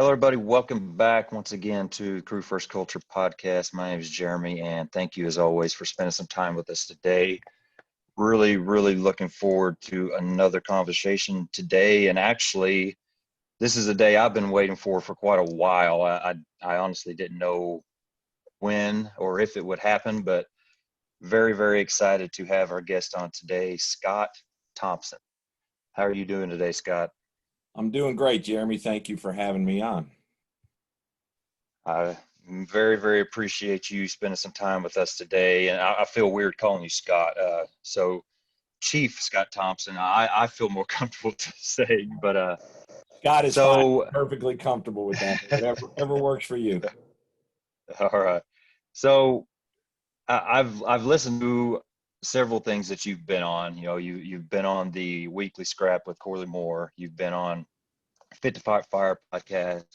Hello, everybody. Welcome back once again to Crew First Culture podcast. My name is Jeremy, and thank you, as always, for spending some time with us today. Really looking forward to another conversation today. And actually, this is a day I've been waiting for quite a while. I honestly didn't know when or if it would happen, but very excited to have our guest on today, Scott Thompson. How are you doing today, Scott? I'm doing great, Jeremy. Thank you for having me on. I very appreciate you spending some time with us today. And I feel weird calling you Scott. So Chief Scott Thompson, I feel more comfortable to say, but Scott is fine. so I'm perfectly comfortable with that. Whatever works for you. all right. So I've listened to several things that you've been on. You know, you've been on the Weekly Scrap with Corley Moore. You've been on Fit to Fight Fire podcast.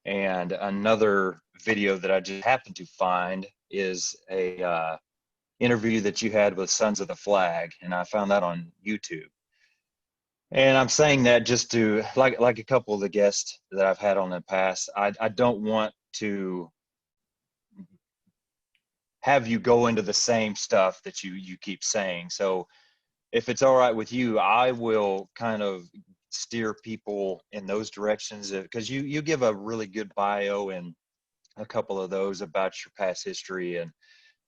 And another video that I just happened to find is a interview that you had with Sons of the Flag, and I found that on YouTube. And I'm saying that just to, like a couple of the guests that I've had on in the past, I don't want to have you go into the same stuff that you keep saying. So if it's all right with you, I will kind of steer people in those directions because you give a really good bio and a couple of those about your past history and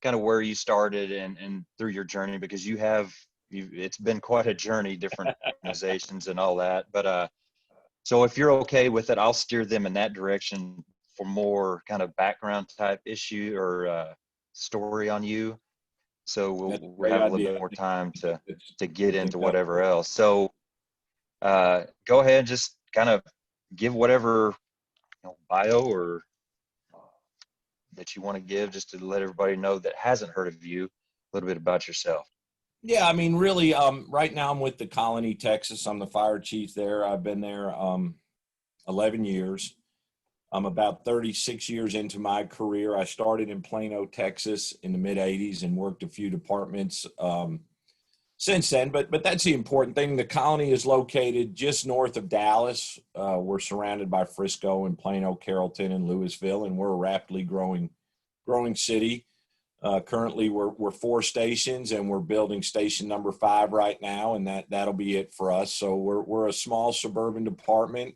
kind of where you started and through your journey, because it's been quite a journey, different organizations and all that. But so if you're okay with it, I'll steer them in that direction for more kind of background type issue or story on you. So we'll have a little bit more time to get I think into that'll whatever work. else. So go ahead and just kind of give whatever bio or that you want to give, just to let everybody know that hasn't heard of you, a little bit about yourself. Yeah, I mean, really, right now I'm with the Colony, Texas. I'm the fire chief there. I've been there 11 years. I'm about 36 years into my career. I started in Plano, Texas in the mid 80s and worked a few departments since then. But that's the important thing. The Colony is located just north of Dallas. We're surrounded by Frisco and Plano, Carrollton, and Louisville, and we're a rapidly growing city. Currently, we're 4 stations, and we're building station number 5 right now, and that'll be it for us. So we're a small suburban department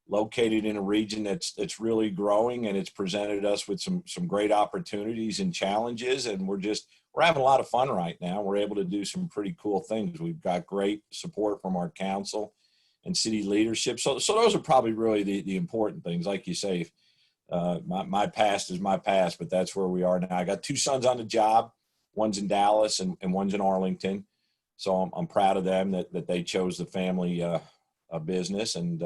located in a region that's really growing, and it's presented us with some great opportunities and challenges, and we're having a lot of fun right now. We're able to do some pretty cool things. We've got great support from our council and city leadership. So those are probably really the important things. Like you say, my past is my past, but that's where we are now. I got 2 sons on the job. One's in Dallas and one's in Arlington. So I'm proud of them that they chose the family business, and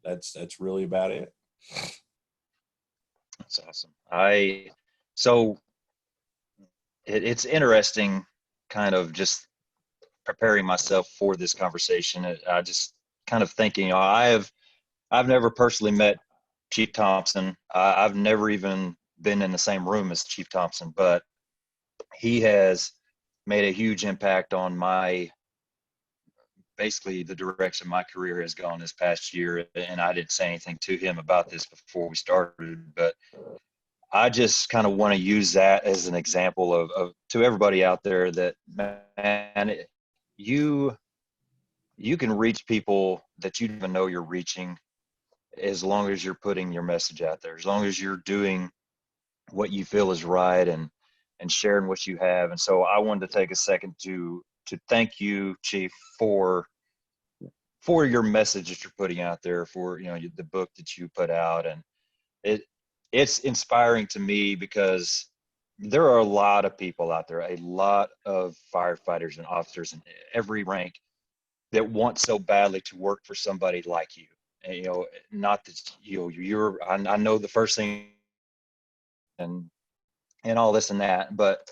that's really about it. That's awesome. So it's interesting, kind of just preparing myself for this conversation. I just kind of thinking, I've never personally met Chief Thompson. I've never even been in the same room as Chief Thompson, but he has made a huge impact on basically the direction my career has gone this past year. And I didn't say anything to him about this before we started, but I just kind of want to use that as an example of to everybody out there that, man, you can reach people that you don't even know you're reaching, as long as you're putting your message out there, as long as you're doing what you feel is right and sharing what you have. And so I wanted to take a second to thank you, Chief, for your message that you're putting out there, for the book that you put out. And it's inspiring to me, because there are a lot of people out there, a lot of firefighters and officers in every rank, that want so badly to work for somebody like you. And, not that I know the first thing and all this and that, but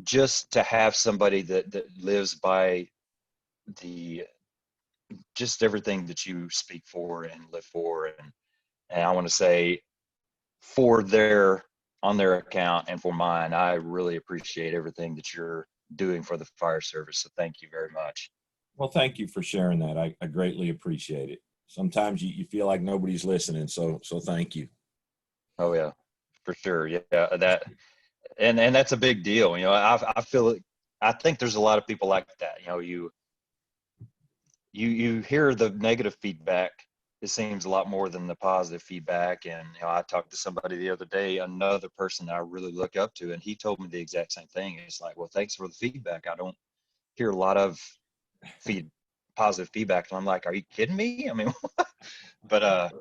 just to have somebody that lives by just everything that you speak for and live for. And I want to say, on their account and for mine, I really appreciate everything that you're doing for the fire service. So thank you very much. Well, thank you for sharing that. I greatly appreciate it. sometimes you feel like nobody's listening. So thank you. Oh yeah, for sure. Yeah, that and that's a big deal. You know, I feel it. I think there's a lot of people like that. You know, you hear the negative feedback. It seems a lot more than the positive feedback. And you know, I talked to somebody the other day, another person that I really look up to, and he told me the exact same thing. It's like, well, thanks for the feedback. I don't hear a lot of positive feedback. And I'm like, are you kidding me? I mean, but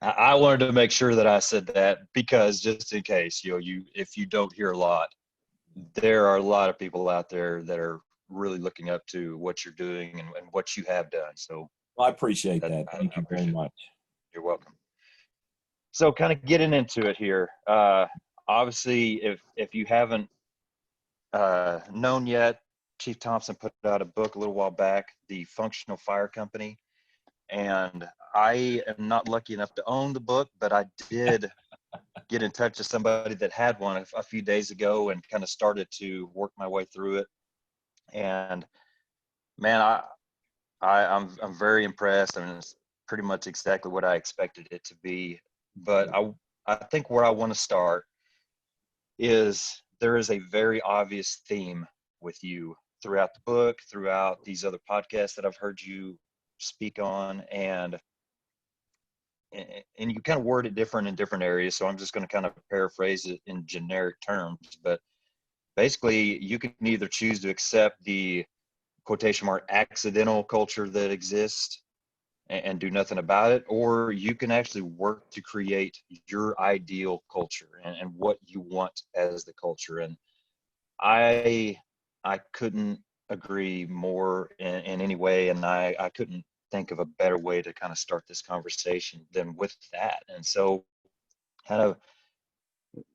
I wanted to make sure that I said that, because just in case, you know, if you don't hear a lot, there are a lot of people out there that are really looking up to what you're doing and what you have done. So Well, I appreciate that. I Thank you very appreciate it. much. You're welcome. So kind of getting into it here. Obviously, if you haven't known yet, Chief Thompson put out a book a little while back, The Functional Fire Company. And I am not lucky enough to own the book, but I did get in touch with somebody that had one a few days ago and kind of started to work my way through it. And man, I'm very impressed. I mean, it's pretty much exactly what I expected it to be. But I think where I want to start is there is a very obvious theme with you throughout the book, throughout these other podcasts that I've heard you speak on, and you kind of word it different in different areas. So I'm just going to kind of paraphrase it in generic terms. But basically, you can either choose to accept the quotation mark accidental culture that exists and do nothing about it, or you can actually work to create your ideal culture and what you want as the culture. And I couldn't agree more in any way, and I couldn't think of a better way to kind of start this conversation than with that. And so kind of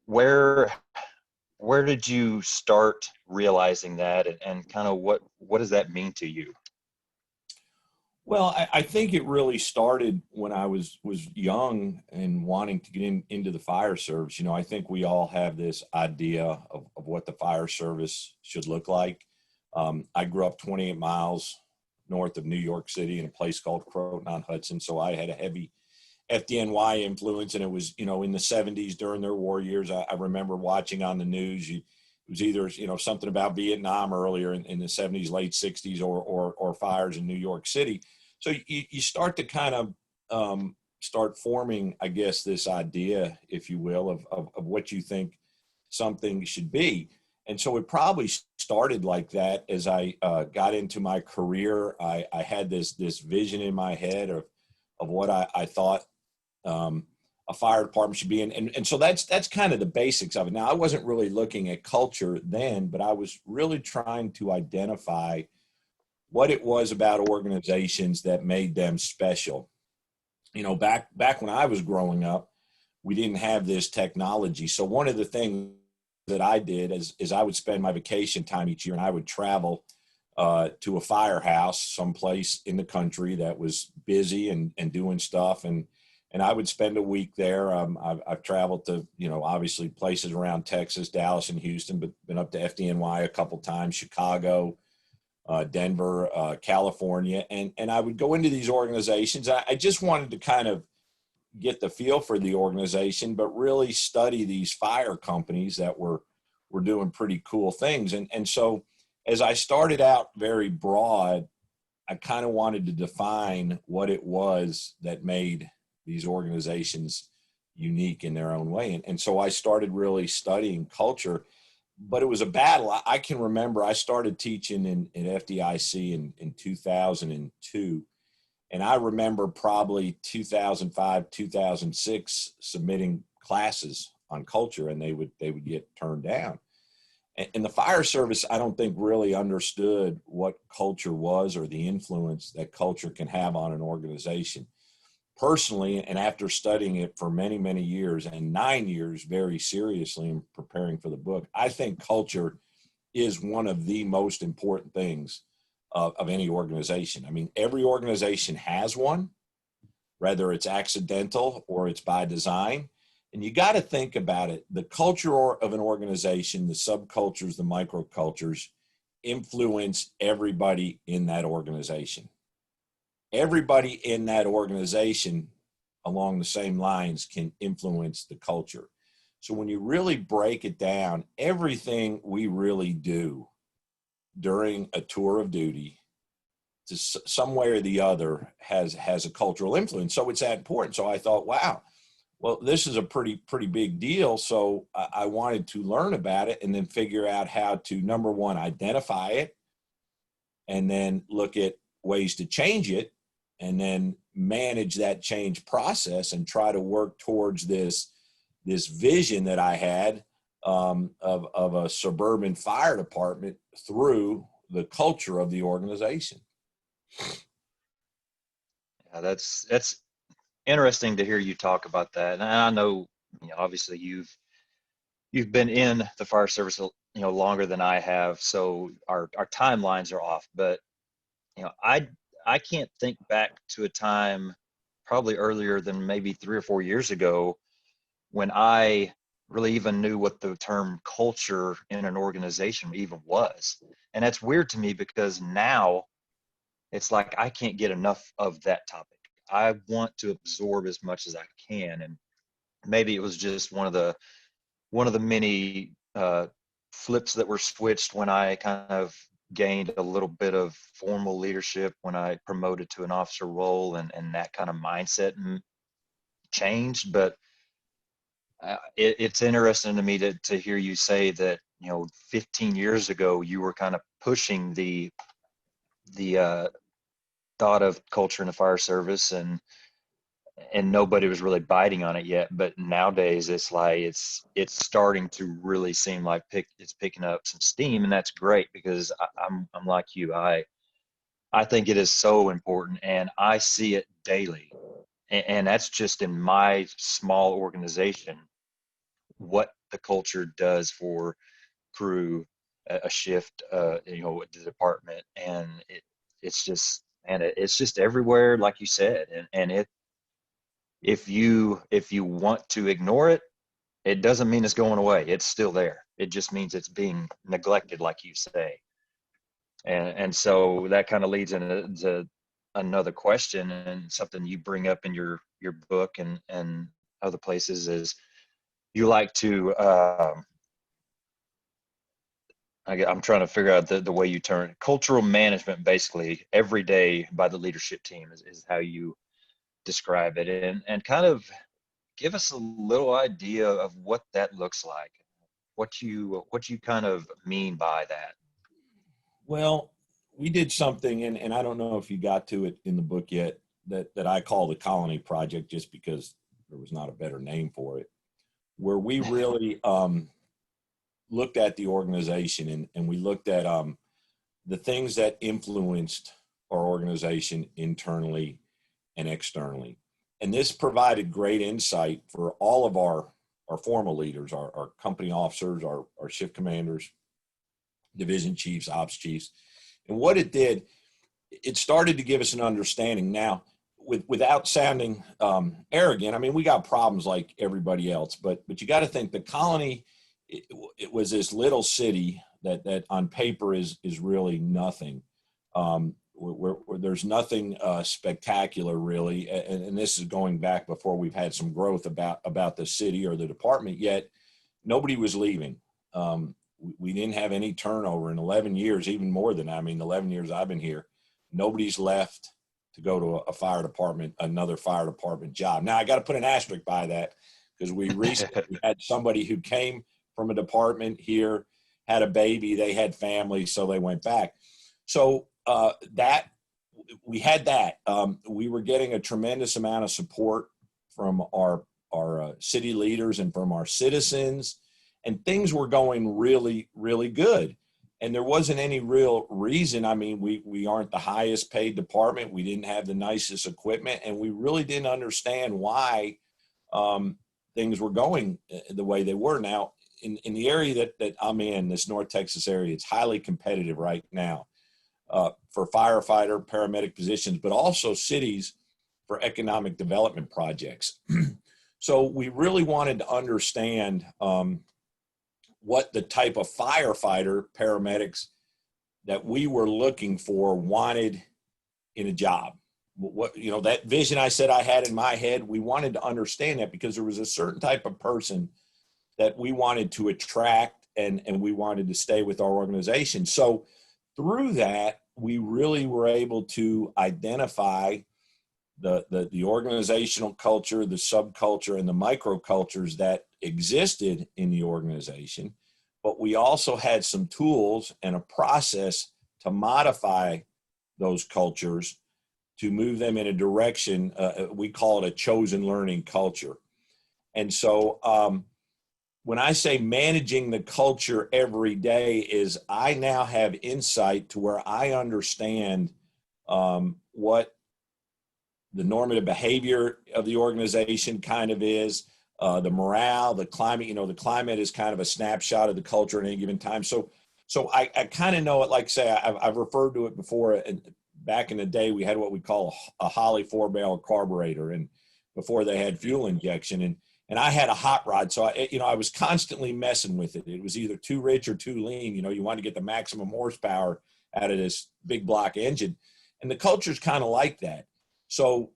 where did you start realizing that, and kind of what does that mean to you? Well, I think it really started when I was young and wanting to get into the fire service. You know, I think we all have this idea of what the fire service should look like. I grew up 28 miles north of New York City in a place called Croton-on-Hudson, so I had a heavy FDNY influence, and it was, you know, in the 70s during their war years. I remember watching on the news. It was either, you know, something about Vietnam earlier in the 70s, late 60s, or fires in New York City. So you start to kind of start forming, I guess, this idea, if you will, of what you think something should be. And so it probably started like that as I got into my career. I had this vision in my head of what I thought a fire department should be. And so that's kind of the basics of it. Now, I wasn't really looking at culture then, but I was really trying to identify what it was about organizations that made them special. You know, back when I was growing up, we didn't have this technology. So one of the things that I did is I would spend my vacation time each year, and I would travel to a firehouse someplace in the country that was busy and doing stuff. And I would spend a week there. I've traveled to, you know, obviously places around Texas, Dallas, and Houston, but been up to FDNY a couple times, Chicago, Denver, California. And I would go into these organizations. I just wanted to kind of get the feel for the organization, but really study these fire companies that were doing pretty cool things. And so as I started out very broad, I kind of wanted to define what it was that made these organizations unique in their own way. And so I started really studying culture, but it was a battle. I can remember I started teaching in FDIC in 2002. And I remember probably 2005, 2006 submitting classes on culture, and they would get turned down. And the fire service, I don't think really understood what culture was or the influence that culture can have on an organization. Personally, and after studying it for many, many years, and 9 years very seriously in preparing for the book, I think culture is one of the most important things of any organization. I mean, every organization has one, whether it's accidental or it's by design. And you got to think about it. The culture of an organization, the subcultures, the microcultures, influence everybody in that organization. everybody in that organization along the same lines can influence the culture. So when you really break it down, everything we really do during a tour of duty to some way or the other has a cultural influence. So it's that important. So I thought, wow, well, this is a pretty big deal. So I wanted to learn about it and then figure out how to, number one, identify it, and then look at ways to change it, and then manage that change process and try to work towards this vision that I had of a suburban fire department through the culture of the organization. Yeah, that's interesting to hear you talk about that. And I know, obviously you've been in the fire service, longer than I have, so our timelines are off. But I can't think back to a time probably earlier than maybe 3 or 4 years ago when I really even knew what the term culture in an organization even was. And that's weird to me because now it's like I can't get enough of that topic. I want to absorb as much as I can. And maybe it was just one of the many flips that were switched when I kind of gained a little bit of formal leadership, when I promoted to an officer role, and that kind of mindset changed. But it's interesting to me to hear you say that 15 years ago you were kind of pushing the thought of culture in the fire service, and nobody was really biting on it yet. But nowadays it's like it's starting to really seem like it's picking up some steam, and that's great because I'm like you. I think it is so important, and I see it daily, and that's just in my small organization, what the culture does for crew, a shift, the department. And it's just, and it's just everywhere, like you said. And if you want to ignore it, it doesn't mean it's going away. It's still there. It just means it's being neglected, like you say. And so that kind of leads into another question, and something you bring up in your book and other places, is you like to I'm trying to figure out the way you turn cultural management, basically every day by the leadership team, is how you describe it, and kind of give us a little idea of what that looks like, what you kind of mean by that. Well, we did something, and I don't know if you got to it in the book yet, that I call the Colony Project, just because there was not a better name for it, where we really looked at the organization, and we looked at the things that influenced our organization internally and externally. And this provided great insight for all of our formal leaders, our company officers, our shift commanders, division chiefs, ops chiefs. And what it did, it started to give us an understanding. Now, without sounding arrogant, I mean, we got problems like everybody else, but you got to think the Colony, it was this little city that on paper is really nothing. Where there's nothing spectacular really, and this is going back before we've had some growth about the city or the department yet. Nobody was leaving. We didn't have any turnover in 11 years, even more than, 11 years I've been here. Nobody's left to go to another fire department job. Now I got to put an asterisk by that, because we recently had somebody who came from a department here, had a baby, they had family, so they went back. So that we had that. We were getting a tremendous amount of support from our city leaders and from our citizens, and things were going really, really good. And there wasn't any real reason. I mean, we aren't the highest paid department. We didn't have the nicest equipment, and we really didn't understand why things were going the way they were. Now, in the area that I'm in, this North Texas area, it's highly competitive right now for firefighter, paramedic positions, but also cities for economic development projects. So we really wanted to understand what the type of firefighter, paramedics that we were looking for wanted in a job. what, you know, that vision I said I had in my head, we wanted to understand that because there was a certain type of person that we wanted to attract and we wanted to stay with our organization. So through that, we really were able to identify the organizational culture, the subculture, and the microcultures that existed in the organization. But we also had some tools and a process to modify those cultures to move them in a direction. We call it a chosen learning culture. And so when I say managing the culture every day is I now have insight to where I understand what the normative behavior of the organization kind of is, the morale, the climate. You know, the climate is kind of a snapshot of the culture at any given time. So I kind of know it. Like say, I've referred to it before. And back in the day, we had what we call a Holley 4-barrel carburetor, and before they had fuel injection, and I had a hot rod, so I was constantly messing with it. It was either too rich or too lean. You know, you want to get the maximum horsepower out of this big block engine, and the culture's kind of like that. So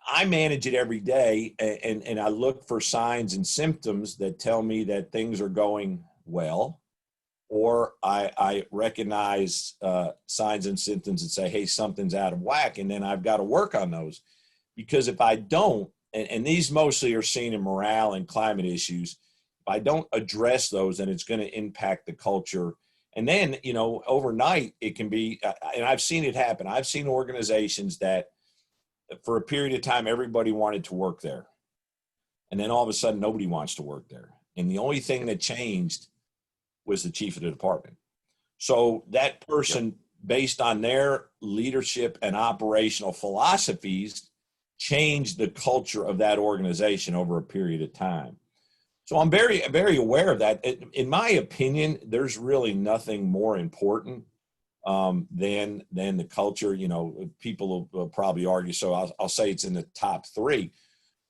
I manage it every day, and I look for signs and symptoms that tell me that things are going well, or I recognize signs and symptoms that say, hey, something's out of whack, and then I've got to work on those. Because if I don't, and these mostly are seen in morale and climate issues, if I don't address those, then it's going to impact the culture. And then, you know, overnight it can be, and I've seen it happen. I've seen organizations that for a period of time, everybody wanted to work there. And then all of a sudden, nobody wants to work there. And the only thing that changed was the chief of the department. So that person, based on their leadership and operational philosophies, changed the culture of that organization over a period of time. So I'm very, very aware of that. In my opinion, there's really nothing more important than the culture. You know, people will probably argue. So I'll say it's in the top three.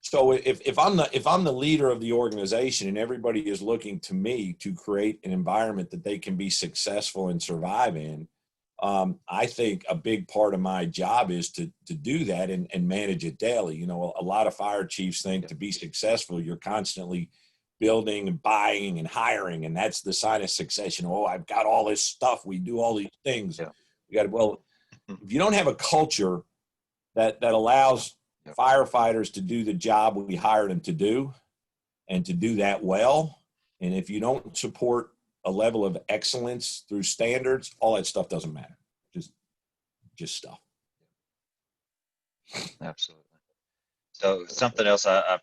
So if I'm the leader of the organization and everybody is looking to me to create an environment that they can be successful and survive in, I think a big part of my job is to do that and manage it daily. You know, a lot of fire chiefs think to be successful, you're constantly building and buying and hiring, and that's the sign of success. You know, oh, I've got all this stuff. We do all these things. Yeah. We got to, well, if you don't have a culture that allows firefighters to do the job we hired them to do and to do that well, and if you don't support a level of excellence through standards, all that stuff doesn't matter. Just stuff. Absolutely. So something else I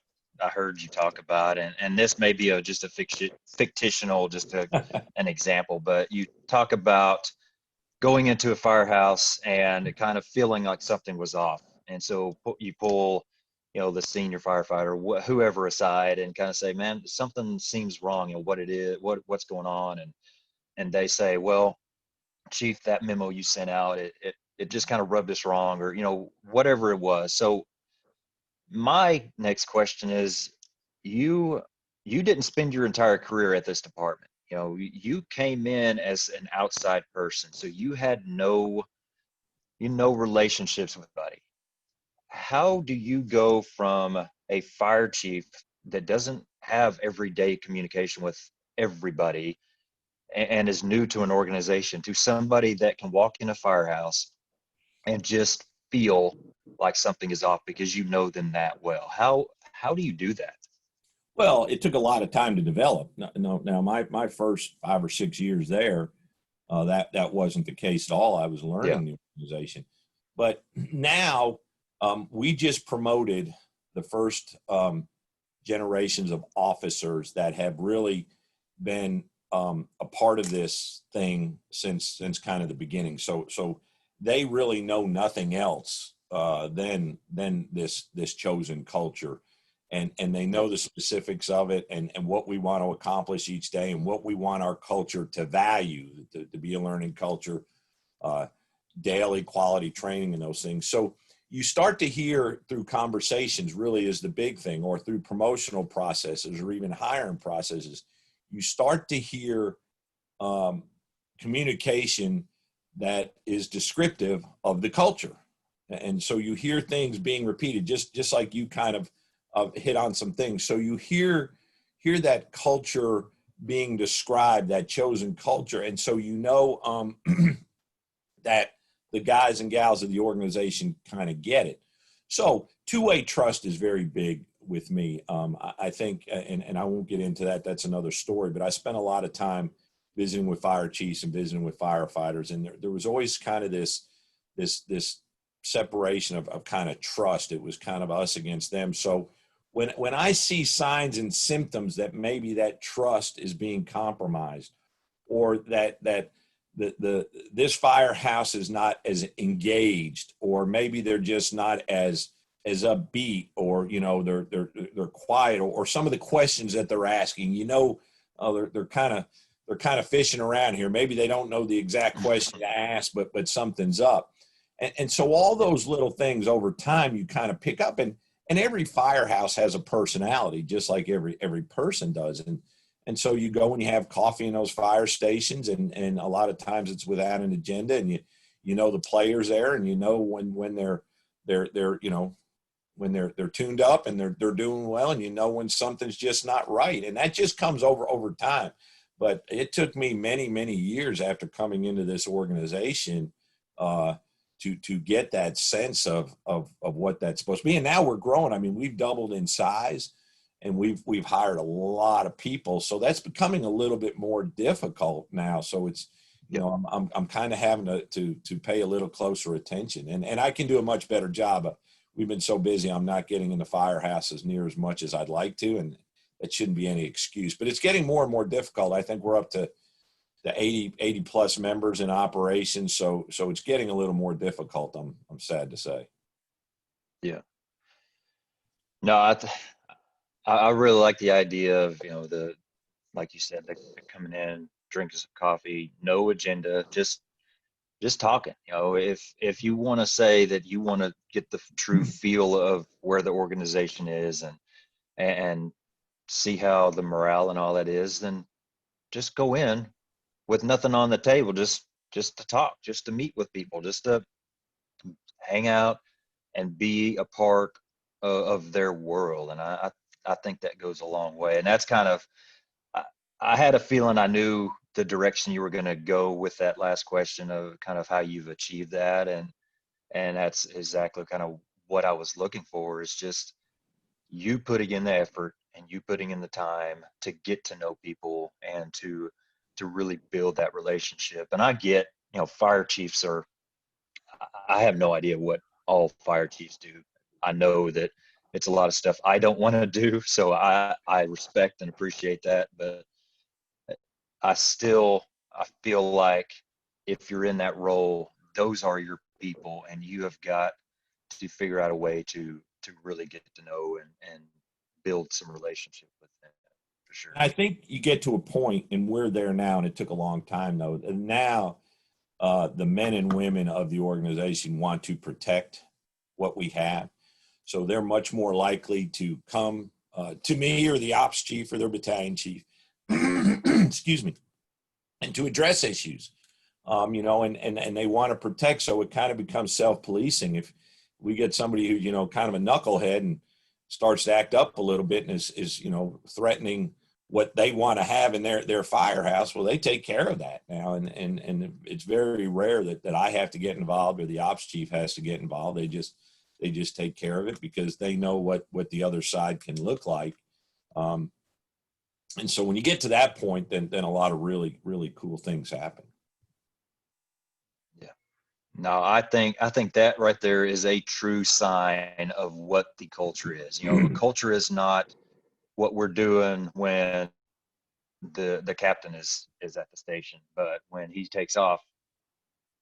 heard you talk about, and this may be just a fictional, just an example, but you talk about going into a firehouse and kind of feeling like something was off. And so you pull, you know, the senior firefighter, whoever aside, and kind of say, man, something seems wrong, you know, what it is, what's going on. And they say, well, Chief, that memo you sent out, it just kind of rubbed us wrong, or, you know, whatever it was. So my next question is, you didn't spend your entire career at this department. You know, you came in as an outside person, so you had no relationships with anybody. How do you go from a fire chief that doesn't have everyday communication with everybody and is new to an organization to somebody that can walk in a firehouse and just feel like something is off because you know them that well? How do you do that? Well, it took a lot of time to develop. Now my first 5 or 6 years there, that wasn't the case at all. I was learning the organization. But now we just promoted the first generations of officers that have really been a part of this thing since kind of the beginning. So they really know nothing else than this chosen culture. And they know the specifics of it and what we want to accomplish each day and what we want our culture to value, to be a learning culture, daily quality training and those things. So you start to hear through conversations really is the big thing, or through promotional processes or even hiring processes, you start to hear communication that is descriptive of the culture. And so you hear things being repeated, just like you kind of hit on some things. So you hear that culture being described, that chosen culture. And so that the guys and gals of the organization kind of get it. So two-way trust is very big with me. I think, and I won't get into that, that's another story, but I spent a lot of time visiting with fire chiefs and visiting with firefighters. And there was always kind of this separation of kind of trust. It was kind of us against them. So when I see signs and symptoms that maybe that trust is being compromised, or that this firehouse is not as engaged, or maybe they're just not as upbeat, or they're quiet, or some of the questions that they're asking, they're kind of fishing around here. Maybe they don't know the exact question to ask, but something's up. And so all those little things over time you kind of pick up, and every firehouse has a personality, just like every person does. And so you go and you have coffee in those fire stations, and a lot of times it's without an agenda, and you know the players there, and when they're when they're tuned up and they're doing well, and when something's just not right. And that just comes over time. But it took me many years after coming into this organization to get that sense of what that's supposed to be. And now we're growing. I mean, we've doubled in size, and we've hired a lot of people. So that's becoming a little bit more difficult now. So it's, I'm kind of having to pay a little closer attention, and I can do a much better job. We've been so busy, I'm not getting in the firehouses near as much as I'd like to, and that shouldn't be any excuse, but it's getting more and more difficult. I think we're up to the 80 plus members in operations. So it's getting a little more difficult. I'm sad to say. Yeah. No, I really like the idea of, like you said, they're coming in, drinking some coffee, no agenda, just talking. If you want to say that you want to get the true feel of where the organization is, and see how the morale and all that is, then just go in with nothing on the table, just to talk, just to meet with people, just to hang out and be a part of their world. And I think that goes a long way. And that's kind of, I had a feeling I knew the direction you were going to go with that last question of kind of how you've achieved that. And that's exactly kind of what I was looking for, is just you putting in the effort and you putting in the time to get to know people and to really build that relationship. And I get, fire chiefs I have no idea what all fire chiefs do. I know that it's a lot of stuff I don't want to do. So I respect and appreciate that. But I feel like if you're in that role, those are your people, and you have got to figure out a way to really get to know and build some relationship with them, for sure. I think you get to a point, and we're there now, and it took a long time though. And now the men and women of the organization want to protect what we have. So they're much more likely to come to me or the ops chief or their battalion chief, excuse me, and to address issues, and they want to protect. So it kind of becomes self-policing. If we get somebody who, kind of a knucklehead and starts to act up a little bit and is threatening what they want to have in their firehouse, well, they take care of that now. And it's very rare that I have to get involved or the ops chief has to get involved. They just take care of it because they know what the other side can look like. And so when you get to that point, then a lot of really, really cool things happen. Yeah. No, I think that right there is a true sign of what the culture is. Culture is not what we're doing when the captain is at the station, but when he takes off,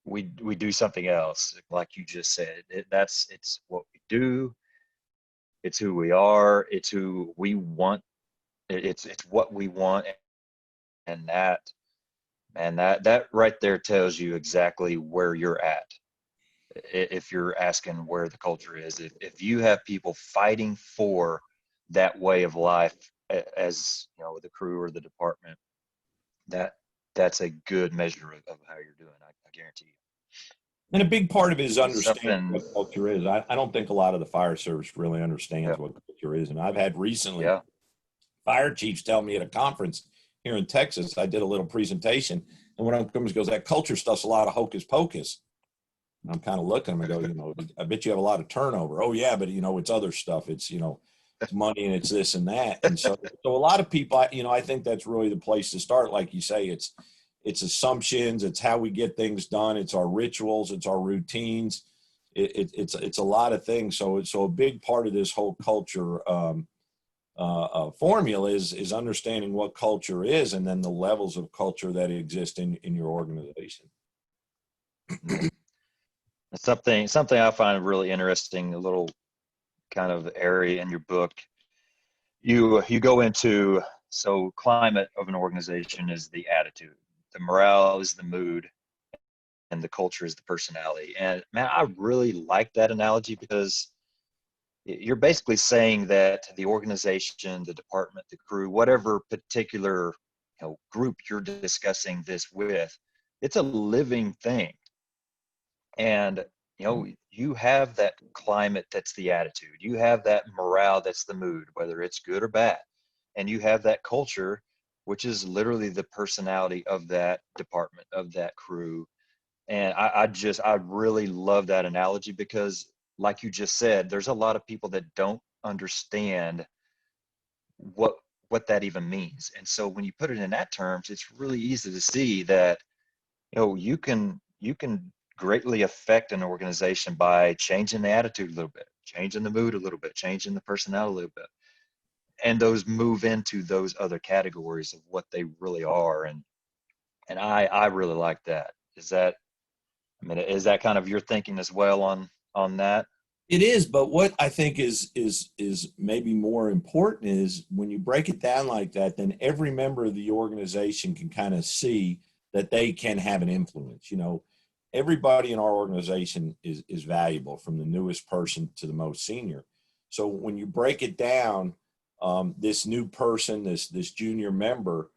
we do something else. Like you just said, it's what we do. It's who we are. It's who we want. It's what we want. And that right there tells you exactly where you're at. If you're asking where the culture is, if you have people fighting for that way of life, as the crew or the department, that's a good measure of how you're doing. I guarantee you. And a big part of it is understanding something. what culture is. I don't think a lot of the fire service really understands Yeah, what culture is. And I've had recently yeah. fire chiefs tell me at a conference here in Texas, I did a little presentation, and one of them comes and goes, that culture stuff's a lot of hocus pocus. And I'm kind of looking at him and go, I bet you have a lot of turnover. Oh yeah, but it's other stuff. It's, it's money and it's this and that. And so a lot of people, I think that's really the place to start. Like you say, it's assumptions. It's how we get things done. It's our rituals. It's our routines. It's a lot of things. So a big part of this whole culture formula is understanding what culture is, and then the levels of culture that exist in your organization. Something I find really interesting, a little kind of area in your book. You go into, so climate of an organization is the attitude, the morale is the mood, and the culture is the personality. And man, I really like that analogy because you're basically saying that the organization, the department, the crew, whatever particular group you're discussing this with, it's a living thing. And you have that climate that's the attitude. You have that morale that's the mood, whether it's good or bad. And you have that culture, which is literally the personality of that department, of that crew. And I really love that analogy because, like you just said, there's a lot of people that don't understand what that even means. And so when you put it in that terms, it's really easy to see that you can greatly affect an organization by changing the attitude a little bit, changing the mood a little bit, changing the personnel a little bit, and those move into those other categories of what they really are. And I really like that. Is that kind of your thinking as well on that? It is, but what I think is maybe more important is when you break it down like that, then every member of the organization can kind of see that they can have an influence. Everybody in our organization is valuable, from the newest person to the most senior. So when you break it down, this new person, this junior member,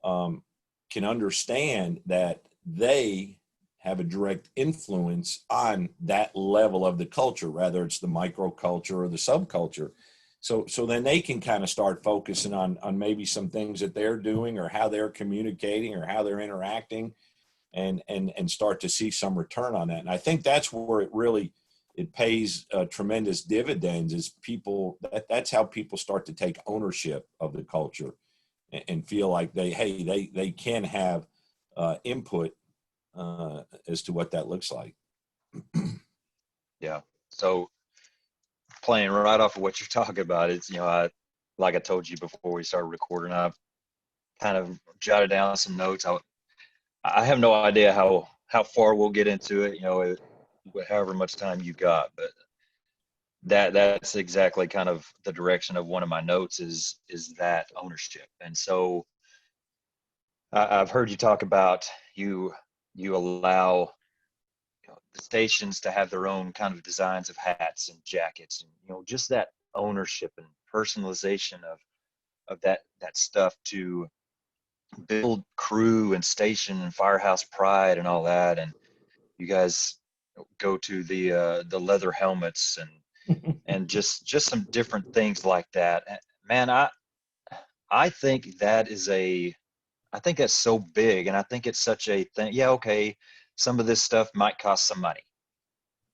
can understand that they have a direct influence on that level of the culture, whether it's the microculture or the subculture. So then they can kind of start focusing on maybe some things that they're doing, or how they're communicating, or how they're interacting, and start to see some return on that. And I think that's where it pays tremendous dividends, is that's how people start to take ownership of the culture, and feel like they can have input as to what that looks like. Yeah. So playing right off of what you're talking about, it's, like I told you before we started recording, I kind of jotted down some notes. I have no idea how far we'll get into it, however much time you got, but that's exactly kind of the direction of one of my notes is that ownership. And so I've heard you talk about you allow the stations to have their own kind of designs of hats and jackets, and just that ownership and personalization of that stuff to build crew and station and firehouse pride and all that. And you guys go to the leather helmets and just some different things like that. Man, I think I think that's so big, and I think it's such a thing. Yeah, okay, some of this stuff might cost some money,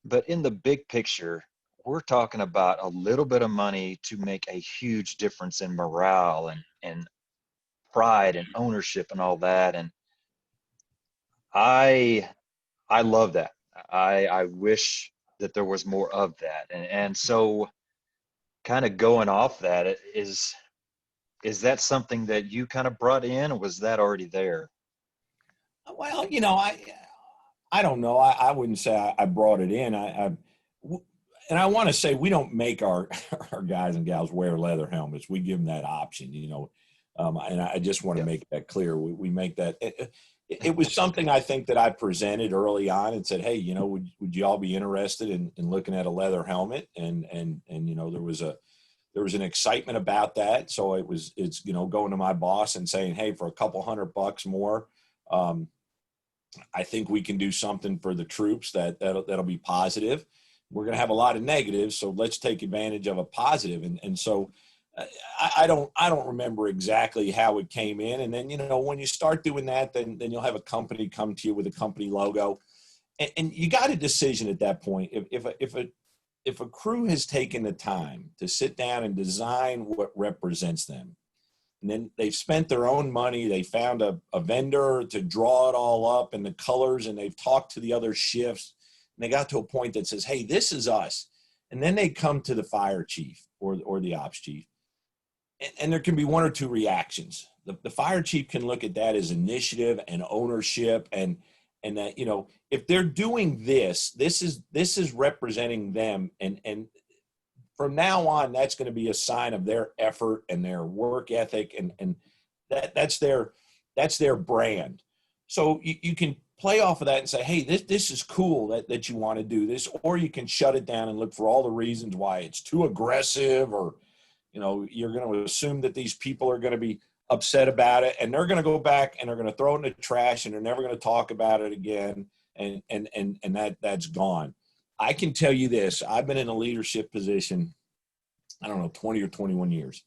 but in the big picture, we're talking about a little bit of money to make a huge difference in morale and pride and ownership and all that. And I I love that. I wish that there was more of that. And so kind of going off that, is that something that you kind of brought in, or was that already there? Well, I don't know. I wouldn't say I brought it in. And I want to say, we don't make our our guys and gals wear leather helmets. We give them that option, and I just want to Yeah. make that clear. We make that. It was something I think that I presented early on and said, hey, would you all be interested in looking at a leather helmet? And there was an excitement about that. So it's going to my boss and saying, hey, for a couple $100 more, I think we can do something for the troops that'll be positive. We're going to have a lot of negatives, so let's take advantage of a positive. And so I don't remember exactly how it came in. And then, when you start doing that, then you'll have a company come to you with a company logo, and you got a decision at that point. If a crew has taken the time to sit down and design what represents them, and then they've spent their own money, they found a vendor to draw it all up and the colors, and they've talked to the other shifts, and they got to a point that says, hey, this is us. And then they come to the fire chief or the ops chief, and there can be one or two reactions. The fire chief can look at that as initiative and ownership, and that, if they're doing this is representing them, and from now on, that's going to be a sign of their effort and their work ethic, and that's their brand. So you can play off of that and say, hey, this is cool that you want to do this, or you can shut it down and look for all the reasons why it's too aggressive, or you're going to assume that these people are going to be upset about it, and they're going to go back and they're going to throw it in the trash, and they're never going to talk about it again, and that's gone. I can tell you this: I've been in a leadership position, I don't know, 20 or 21 years,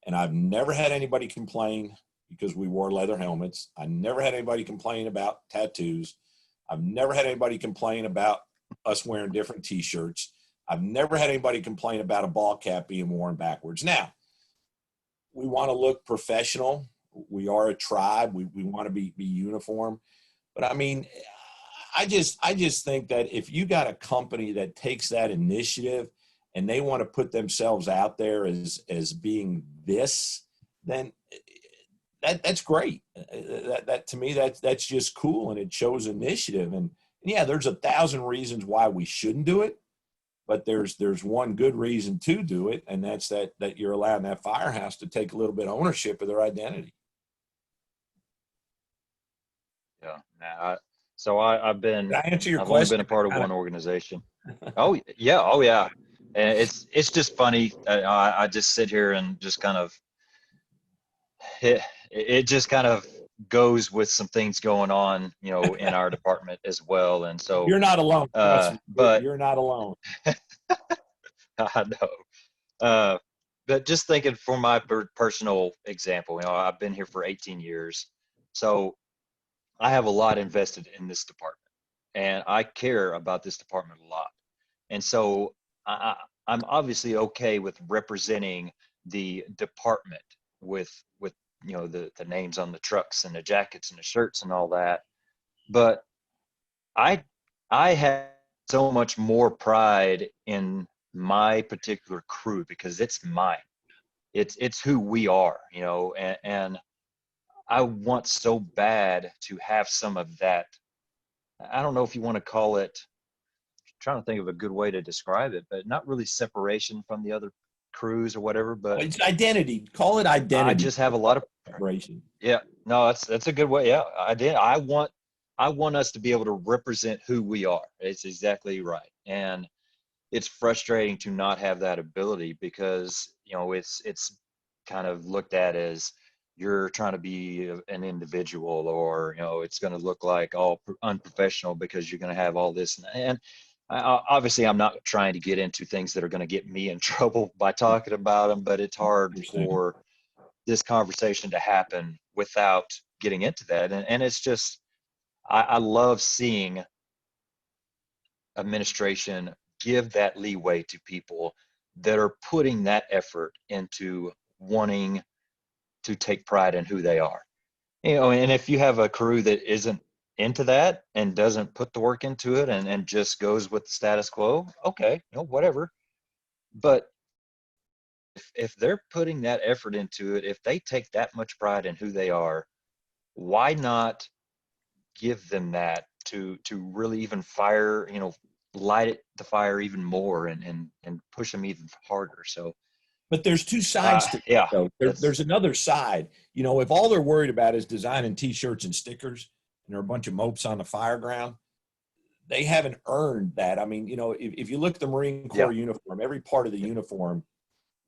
and I've never had anybody complain because we wore leather helmets. I never had anybody complain about tattoos. I've never had anybody complain about us wearing different T-shirts. I've never had anybody complain about a ball cap being worn backwards. Now, we want to look professional. We are a tribe. We want to be uniform. But I mean, I just think that if you got a company that takes that initiative and they want to put themselves out there as being this, then that's great. That to me, that's just cool, and it shows initiative. And yeah, there's 1,000 reasons why we shouldn't do it, but there's one good reason to do it, and that's that you're allowing that firehouse to take a little bit of ownership of their identity. Yeah. Now, I've been. Did I answer your I've question? only been a part of one organization. Oh yeah. Oh yeah. And it's just funny. I just sit here and just kind of it just kind of goes with some things going on, in our department as well. And so You're not alone. but You're not alone. I know. But just thinking for my personal example, I've been here for 18 years, so I have a lot invested in this department, and I care about this department a lot. And so I'm obviously okay with representing the department with the names on the trucks and the jackets and the shirts and all that. But I have so much more pride in my particular crew because it's mine. It's who we are, and I want so bad to have some of that. I don't know if you want to call it, I'm trying to think of a good way to describe it, but not really separation from the other crews or whatever, but It's identity. Call it identity. I just have a lot of separation. Yeah, no, that's a good way. Yeah, I want us to be able to represent who we are. It's exactly right. And it's frustrating to not have that ability because, it's kind of looked at as you're trying to be an individual, or, it's going to look like all unprofessional because you're going to have all this. And obviously I'm not trying to get into things that are going to get me in trouble by talking about them, but it's hard for this conversation to happen without getting into that. And it's just, I love seeing administration give that leeway to people that are putting that effort into wanting to take pride in who they are. And if you have a crew that isn't into that and doesn't put the work into it and just goes with the status quo, okay, whatever. But if they're putting that effort into it, if they take that much pride in who they are, why not give them that to really even fire, light the fire even more and push them even harder. So, but there's two sides to yeah, it, though. There's another side. If all they're worried about is designing T-shirts and stickers, and there are a bunch of mopes on the fire ground, they haven't earned that. I mean, if you look at the Marine Corps uniform, every part of the uniform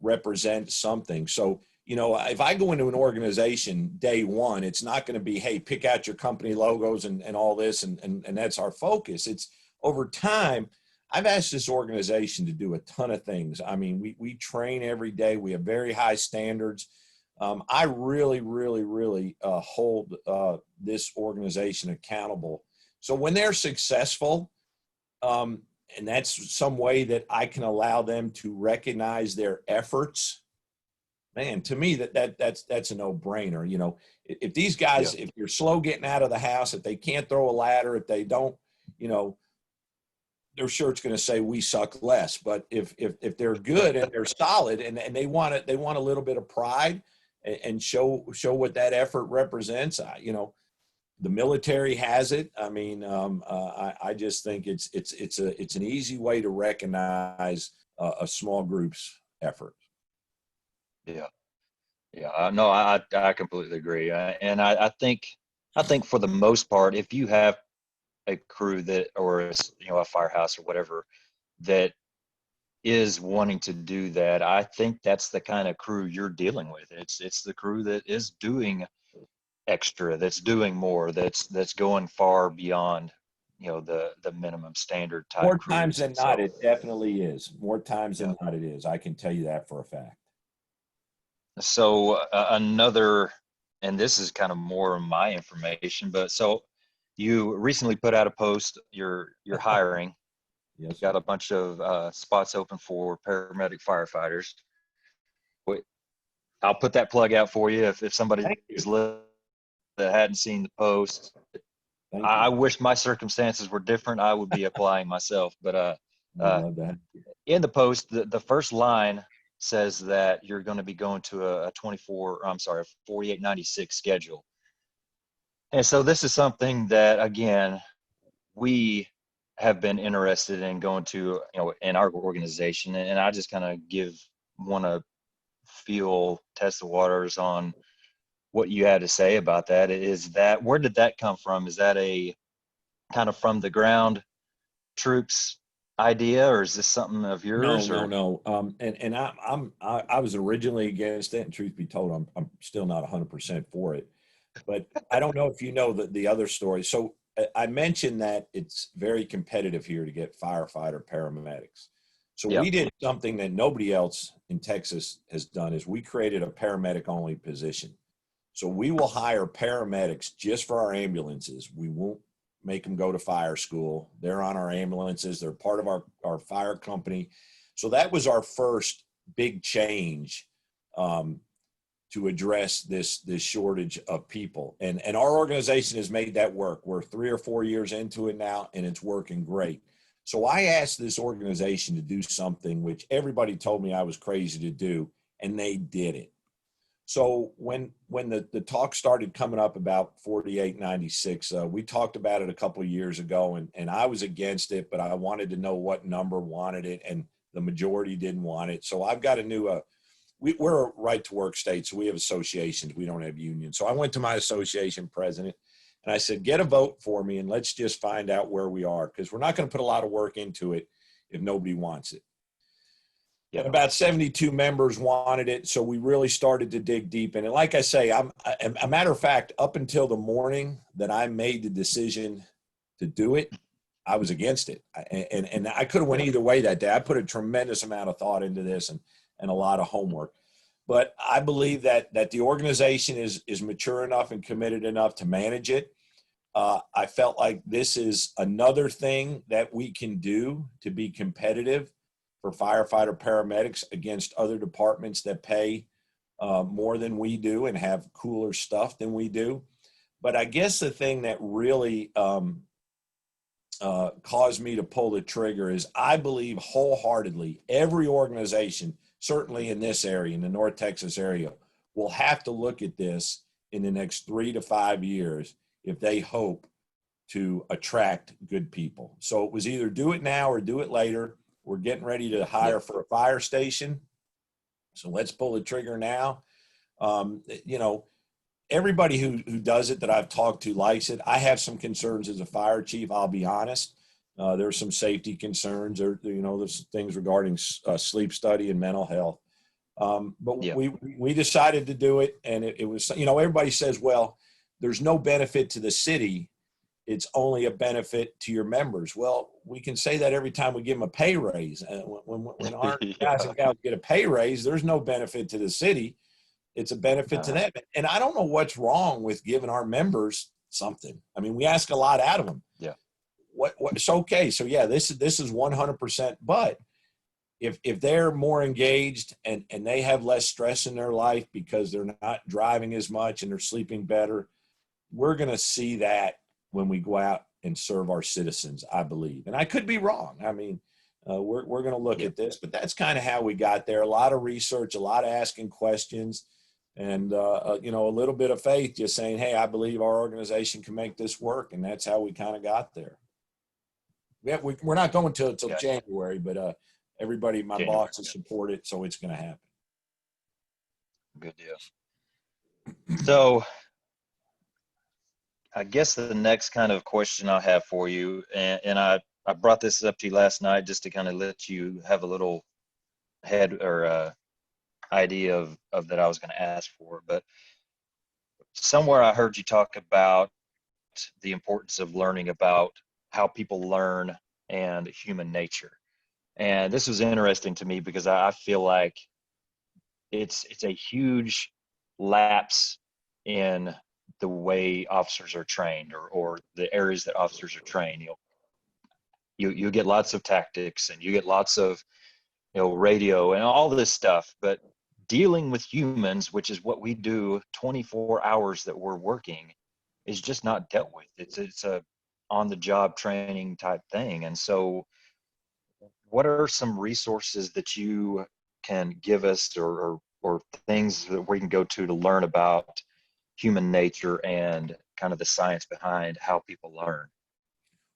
represents something. So you know, if I go into an organization day one, it's not going to be, hey, pick out your company logos and all this, and that's our focus. It's over time. I've asked this organization to do a ton of things. I mean, we train every day. We have very high standards. I really, really, really hold this organization accountable. So when they're successful, and that's some way that I can allow them to recognize their efforts, man, to me that's a no-brainer. You know, if these guys, if you're slow getting out of the house, if they can't throw a ladder, if they don't, you know, they're sure it's going to say we suck less. But if they're good and they're solid and they want it, they want a little bit of pride and show what that effort represents. You know, the military has it. I mean, I just think it's an easy way to recognize a small group's effort. Yeah. Yeah. No, I completely agree. And I think for the most part, if you have a crew that, or, you know, a firehouse or whatever that is wanting to do that, I think that's the kind of crew you're dealing with. It's the crew that is doing extra, that's doing more, that's going far beyond, you know, the minimum standard type More times crews. than not, it definitely is. More times than not, it is. I can tell you that for a fact. So another, and this is kind of more of my information, but so you recently put out a post, you're hiring. Yes. Got a bunch of spots open for paramedic firefighters. I'll put that plug out for you if somebody's listening that hadn't seen the post. I wish my circumstances were different. I would be applying myself. But love that. In the post, the first line says that you're going to be going to a 4896 schedule. And so this is something that, again, we have been interested in going to, you know, in our organization. And I just kind of want to test the waters on what you had to say about that. Where did that come from? Is that a kind of from the ground troops idea, or is this something of yours? No. And I was originally against it, and truth be told, I'm still not 100% for it. But I don't know if you know the other story. So I mentioned that it's very competitive here to get firefighter paramedics. So we did something that nobody else in Texas has done, is we created a paramedic only position. So we will hire paramedics just for our ambulances. We won't make them go to fire school. They're on our ambulances. They're part of our fire company. So that was our first big change to address this shortage of people. And our organization has made that work. We're 3 or 4 years into it now, and it's working great. So I asked this organization to do something which everybody told me I was crazy to do, and they did it. So when the talk started coming up about 4896, we talked about it a couple of years ago, and I was against it, but I wanted to know what number wanted it, and the majority didn't want it. So I've got a new, we're a right to work state, so we have associations. We don't have unions. So I went to my association president, and I said, get a vote for me, and let's just find out where we are, because we're not going to put a lot of work into it if nobody wants it. And about 72 members wanted it, so we really started to dig deep in it. Like I say, a matter of fact, up until the morning that I made the decision to do it, I was against it. And I could have went either way that day. I put a tremendous amount of thought into this and a lot of homework. But I believe that the organization is mature enough and committed enough to manage it. I felt like this is another thing that we can do to be competitive for firefighter paramedics against other departments that pay more than we do and have cooler stuff than we do. But I guess the thing that really caused me to pull the trigger is I believe wholeheartedly every organization, certainly in this area, in the North Texas area, will have to look at this in the next 3 to 5 years if they hope to attract good people. So it was either do it now or do it later. We're getting ready to hire for a fire station. So let's pull the trigger now. You know, everybody who does it that I've talked to likes it. I have some concerns as a fire chief, I'll be honest. There's some safety concerns, or, you know, there's things regarding sleep study and mental health. But Yeah. we decided to do it, and it was, you know, everybody says, well, there's no benefit to the city. It's only a benefit to your members. Well, we can say that every time we give them a pay raise. When our guys Yeah. and gals get a pay raise, there's no benefit to the city. It's a benefit to them. And I don't know what's wrong with giving our members something. I mean, we ask a lot out of them. Yeah. It's okay. So yeah, this is 100%. But if they're more engaged and they have less stress in their life because they're not driving as much and they're sleeping better, we're going to see that when we go out and serve our citizens, I believe. And I could be wrong. I mean, we're going to look at this, but that's kind of how we got there. A lot of research, a lot of asking questions, and you know, a little bit of faith, just saying, hey, I believe our organization can make this work. And that's how we kind of got there. We're not going till January, but everybody, my bosses support it, so it's going to happen. Good deal. So I guess the next kind of question I have for you, and I brought this up to you last night just to kind of let you have a little head or idea of that I was going to ask for, but somewhere I heard you talk about the importance of learning about how people learn and human nature. And this was interesting to me because I feel like it's a huge lapse in the way officers are trained, or the areas that officers are trained. You get lots of tactics and you get lots of, radio and all this stuff, but dealing with humans, which is what we do 24 hours that we're working, is just not dealt with. It's a on the job training type thing. And so what are some resources that you can give us, or things that we can go to learn about human nature and kind of the science behind how people learn?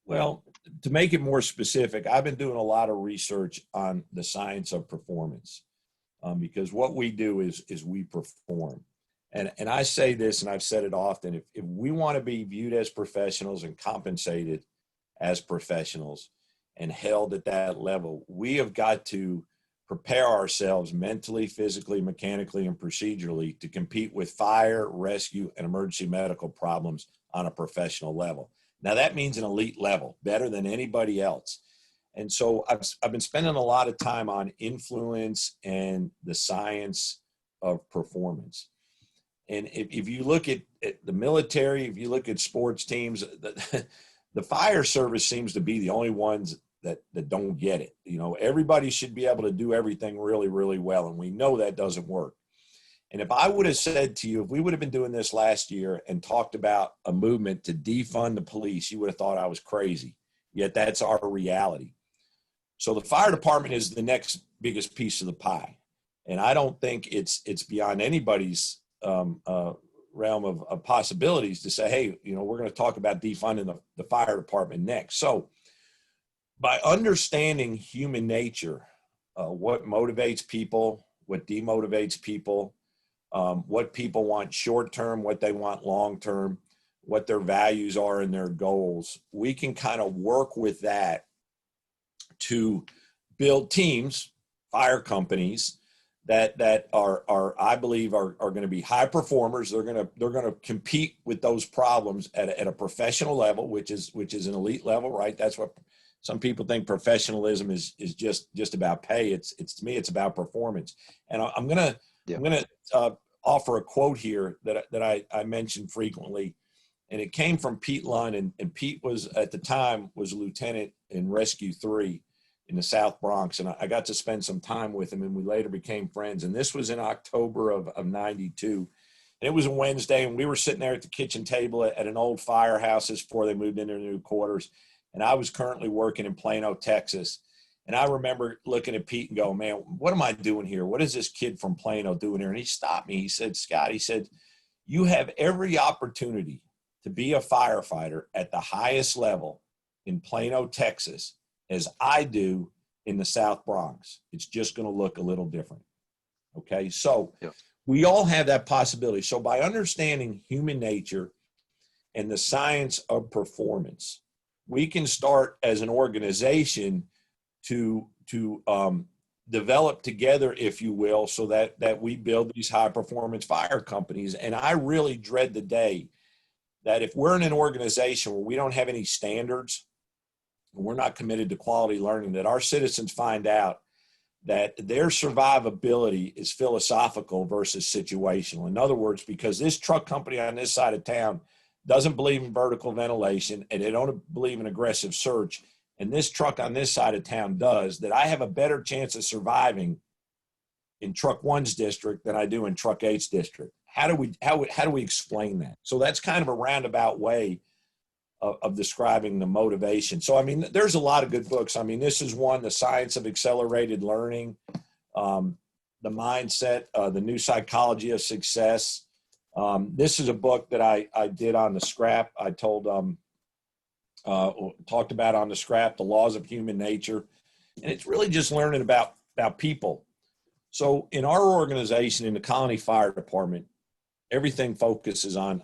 Well, to make it more specific, I've been doing a lot of research on the science of performance, because what we do is we perform. And I say this, and I've said it often, if we want to be viewed as professionals and compensated as professionals and held at that level, we have got to prepare ourselves mentally, physically, mechanically, and procedurally to compete with fire, rescue, and emergency medical problems on a professional level. Now, that means an elite level, better than anybody else. And so I've been spending a lot of time on influence and the science of performance. And if you look at the military, if you look at sports teams, the fire service seems to be the only ones that don't get it. Everybody should be able to do everything really, really well. And we know that doesn't work. And if I would have said to you, if we would have been doing this last year and talked about a movement to defund the police, you would have thought I was crazy. Yet that's our reality. So the fire department is the next biggest piece of the pie. And I don't think it's beyond anybody's realm of possibilities to say, hey, we're going to talk about defunding the fire department next. So by understanding human nature, what motivates people, what demotivates people, what people want short-term, what they want long-term, what their values are and their goals, we can kind of work with that to build teams, fire companies that are I believe are going to be high performers. They're going to compete with those problems at a professional level, which is an elite level, right? That's what some people think professionalism is just about pay. It's to me, it's about performance. And I'm going to offer a quote here that I mention frequently, and it came from Pete Lunn, and Pete was at the time was a lieutenant in Rescue 3 in the South Bronx, and I got to spend some time with him, and we later became friends. And this was in October of 92, and it was a Wednesday, and we were sitting there at the kitchen table at an old firehouse before they moved into their new quarters, and I was currently working in Plano, Texas. And I remember looking at Pete and going, man, what am I doing here? What is this kid from Plano doing here? And he stopped me. He said, Scott, he said, you have every opportunity to be a firefighter at the highest level in Plano, Texas, as I do in the South Bronx. It's just going to look a little different. Okay. So we all have that possibility. So by understanding human nature and the science of performance, we can start as an organization to develop together, if you will, so that we build these high performance fire companies. And I really dread the day that if we're in an organization where we don't have any standards, we're not committed to quality learning, that our citizens find out that their survivability is philosophical versus situational. In other words, because this truck company on this side of town doesn't believe in vertical ventilation and they don't believe in aggressive search, and this truck on this side of town does, that I have a better chance of surviving in truck one's district than I do in truck eight's district. How do we explain that? So that's kind of a roundabout way of describing the motivation. So, I mean, there's a lot of good books. I mean, this is one, The Science of Accelerated Learning, The Mindset, The New Psychology of Success. This is a book that I did on the scrap. I talked about on the scrap, The Laws of Human Nature. And it's really just learning about people. So in our organization, in the Colony Fire Department, everything focuses on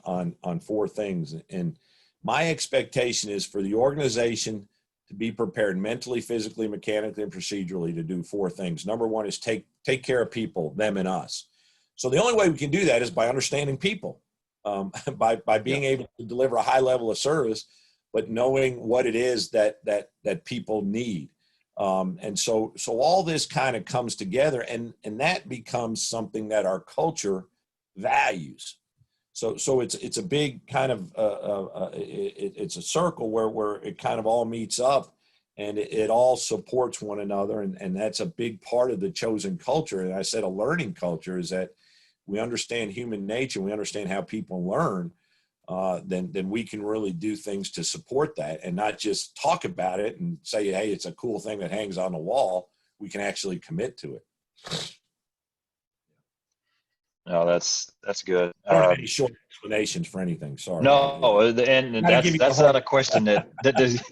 four things. And my expectation is for the organization to be prepared mentally, physically, mechanically, and procedurally to do four things. Number one is take care of people, them and us. So the only way we can do that is by understanding people, by being able to deliver a high level of service, but knowing what it is that people need. And so all this kind of comes together, and that becomes something that our culture values. So it's a big kind of it's a circle where it kind of all meets up, and it all supports one another, and that's a big part of the chosen culture. And I said a learning culture is that we understand human nature, we understand how people learn. Then we can really do things to support that, and not just talk about it and say, hey, it's a cool thing that hangs on the wall. We can actually commit to it. No, that's good. I don't have any short explanations for anything. Sorry. No, and that's not a question that does.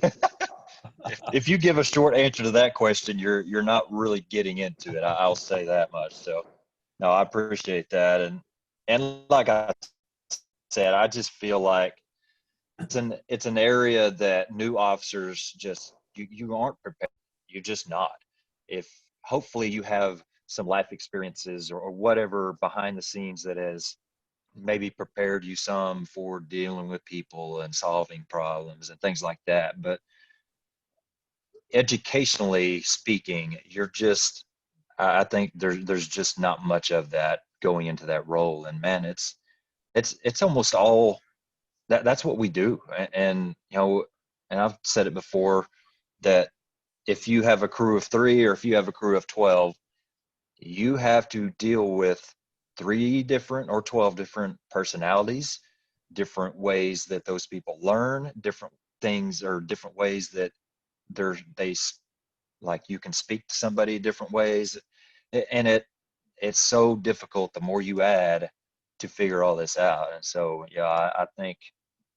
If you give a short answer to that question, you're not really getting into it. I'll say that much. So, no, I appreciate that, and like I said, I just feel like it's an area that new officers just you aren't prepared. You're just not. If hopefully you have some life experiences or whatever behind the scenes that has maybe prepared you some for dealing with people and solving problems and things like that. But educationally speaking, I think there's just not much of that going into that role. And man, it's almost all that's what we do. And and I've said it before that if you have a crew of 3 or if you have a crew of 12, you have to deal with 3 different or 12 different personalities, different ways that those people learn, different things or different ways that they like you can speak to somebody different ways. And it's so difficult the more you add to figure all this out. And so, yeah, I think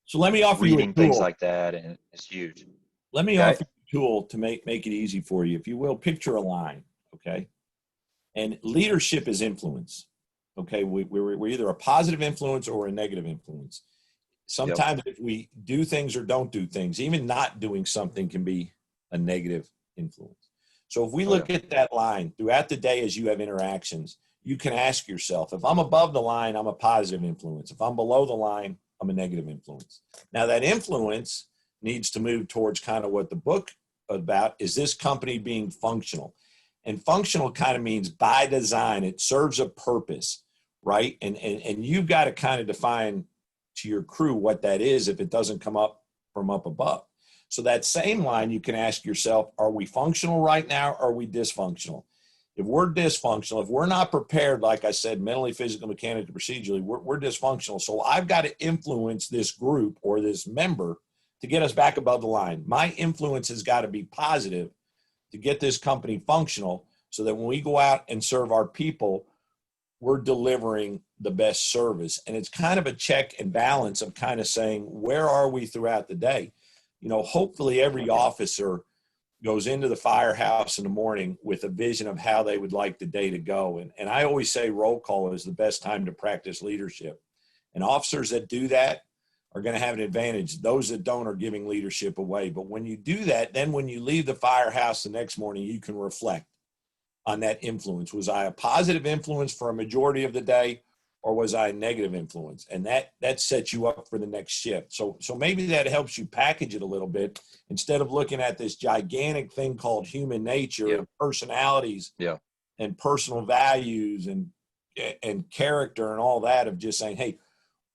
so let me offer you a reading tool. things like that, and it's huge. Let me offer you a tool to make it easy for you. If you will, picture a line, okay? And leadership is influence, okay? We're either a positive influence or a negative influence. Sometimes if we do things or don't do things, even not doing something can be a negative influence. So if we look at that line throughout the day as you have interactions, you can ask yourself, if I'm above the line, I'm a positive influence. If I'm below the line, I'm a negative influence. Now that influence needs to move towards kind of what the book about is, this company being functional. And functional kind of means by design, it serves a purpose, right? And you've got to kind of define to your crew what that is if it doesn't come up from up above. So that same line, you can ask yourself, are we functional right now? Or are we dysfunctional? If we're dysfunctional, if we're not prepared, like I said, mentally, physically, mechanically, procedurally, we're dysfunctional. So I've got to influence this group or this member to get us back above the line. My influence has got to be positive to get this company functional so that when we go out and serve our people, we're delivering the best service. And it's kind of a check and balance of kind of saying, where are we throughout the day? Hopefully every officer goes into the firehouse in the morning with a vision of how they would like the day to go. And I always say roll call is the best time to practice leadership. And officers that do that are going to have an advantage. Those that don't are giving leadership away. But when you do that, then when you leave the firehouse the next morning, you can reflect. on that influence. Was I a positive influence for a majority of the day, or was I a negative influence? And that sets you up for the next shift. So maybe that helps you package it a little bit instead of looking at this gigantic thing called human nature and personalities and personal values and character and all that, of just saying, hey,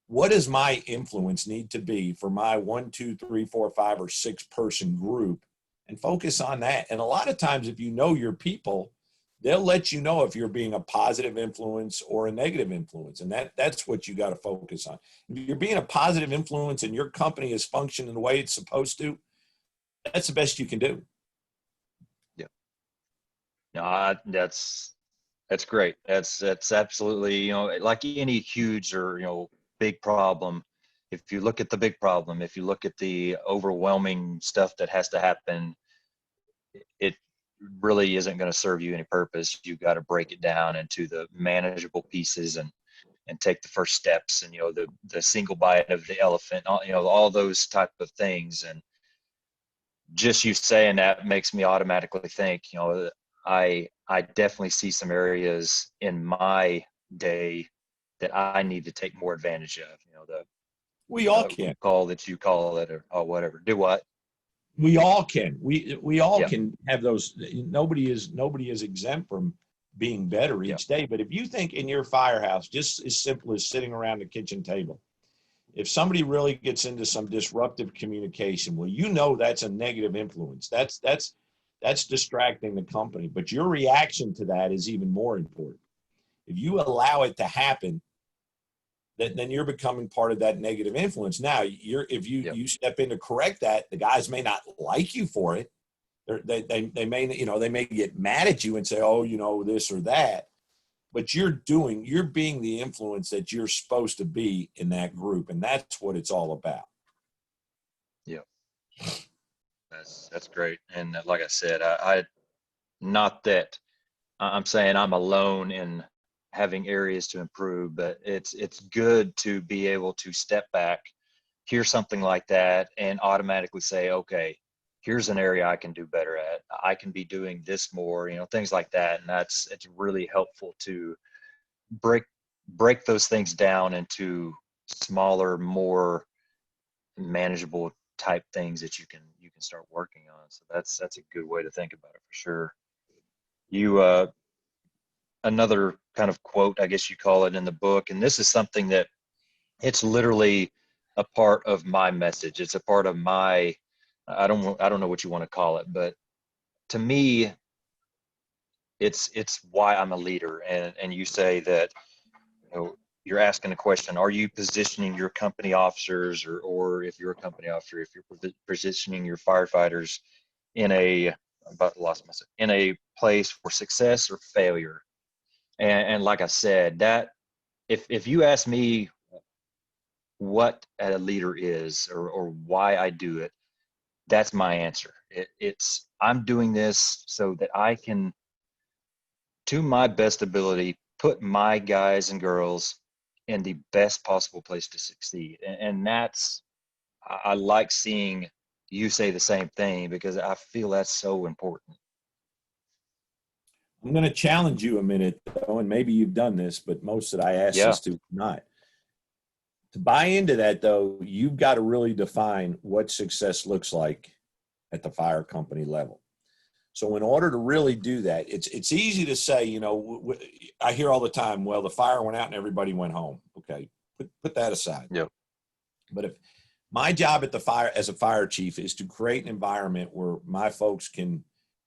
what does my influence need to be for my 1, 2, 3, 4, 5, or 6 person group, and focus on that. And a lot of times, if you know your people, they'll let you know if you're being a positive influence or a negative influence. And that's what you got to focus on. If you're being a positive influence and your company is functioning the way it's supposed to, that's the best you can do. Yeah. No, that's great. That's absolutely, like any huge or, big problem. If you look at the big problem, if you look at the overwhelming stuff that has to happen, it really isn't going to serve you any purpose. You've got to break it down into the manageable pieces and take the first steps, and the single bite of the elephant, all those type of things. And just you saying that makes me automatically think, I definitely see some areas in my day that I need to take more advantage of. We all can call that you call it, or whatever. Do what? We all can. We all can have those. Nobody is exempt from being better each day. But if you think in your firehouse, just as simple as sitting around the kitchen table, if somebody really gets into some disruptive communication, well, that's a negative influence. That's distracting the company. But your reaction to that is even more important. If you allow it to happen, then you're becoming part of that negative influence. Now, if you step in to correct that, the guys may not like you for it. They may get mad at you and say, oh, this or that. But you're being the influence that you're supposed to be in that group, and that's what it's all about. Yeah, that's great. And like I said, I not that I'm saying I'm alone in having areas to improve, but it's good to be able to step back, hear something like that, and automatically say, okay, here's an area I can do better at. I can be doing this more, things like that. And it's really helpful to break those things down into smaller, more manageable type things that you can start working on. So that's a good way to think about it for sure. You another kind of quote, I guess you call it, in the book, and this is something that it's literally a part of my message. It's a part of my, I don't know what you want to call it, but to me, it's why I'm a leader. And you say that, you're asking the question, are you positioning your company officers, or if you're a company officer, if you're positioning your firefighters in a place for success or failure? And like I said, that if you ask me what a leader is, or why I do it, that's my answer. It's I'm doing this so that I can, to my best ability, put my guys and girls in the best possible place to succeed. And that's, I like seeing you say the same thing, because I feel that's so important. I'm going to challenge you a minute, though, and maybe you've done this, but most that I ask this to not. To buy into that, though, you've got to really define what success looks like at the fire company level. So in order to really do that, it's easy to say, I hear all the time, well, the fire went out and everybody went home. Okay, put that aside. Yep. But if my job at the fire as a fire chief is to create an environment where my folks can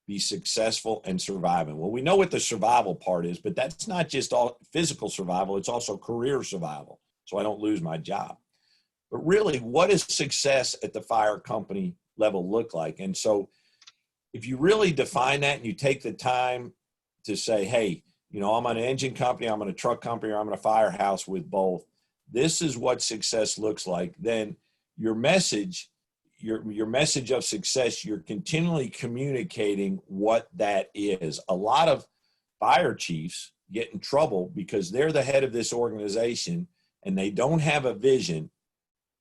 be successful and surviving. Well, we know what the survival part is, but that's not just all physical survival. It's also career survival, so I don't lose my job. But really, what does success at the fire company level look like? And so if you really define that, and you take the time to say, hey, I'm an engine company, I'm in a truck company, or I'm in a firehouse with both, this is what success looks like, then your message of success, you're continually communicating what that is. A lot of fire chiefs get in trouble because they're the head of this organization and they don't have a vision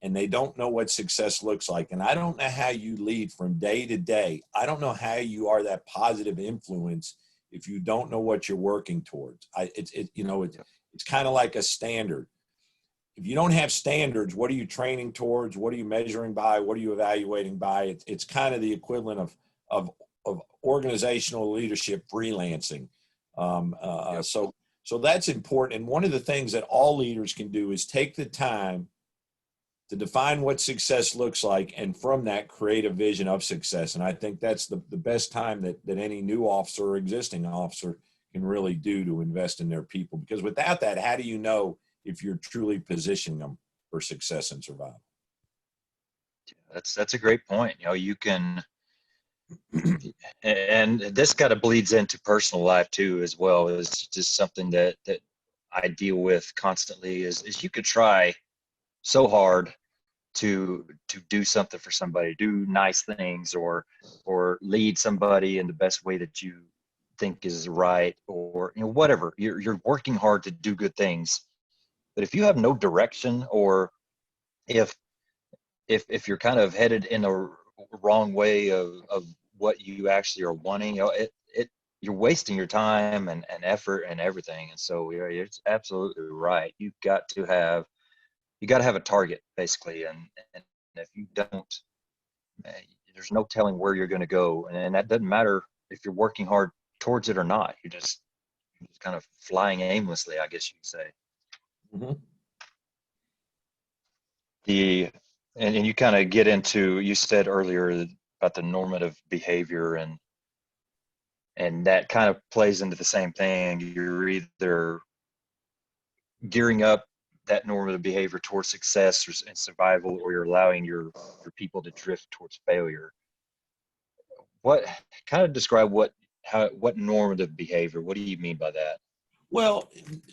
and they don't know what success looks like. And I don't know how you lead from day to day. I don't know how you are that positive influence if you don't know what you're working towards. It's kind of like a standard. If you don't have standards, what are you training towards? What are you measuring by? What are you evaluating by? It's kind of the equivalent of organizational leadership freelancing. So that's important. And one of the things that all leaders can do is take the time to define what success looks like, and from that, create a vision of success. And I think that's the best time that any new officer or existing officer can really do to invest in their people. Because without that, how do you know if you're truly positioning them for success and survival? That's a great point. You can, and this kind of bleeds into personal life too, as well. It's just something that I deal with constantly is you could try so hard to do something for somebody, do nice things, or lead somebody in the best way that you think is right, or whatever. You're working hard to do good things, but if you have no direction, or if you're kind of headed in a wrong way of what you actually are wanting, you're wasting your time and effort and everything. And so it's absolutely right. You got to have a target, basically, and if you don't, there's no telling where you're going to go, and that doesn't matter if you're working hard towards it or not. You're just kind of flying aimlessly, I guess you could say. Mm-hmm. And you kind of get into, you said earlier about the normative behavior, and that kind of plays into the same thing. You're either gearing up that normative behavior towards success and survival, or you're allowing your people to drift towards failure. What kind of describe what normative behavior? What do you mean by that? Well,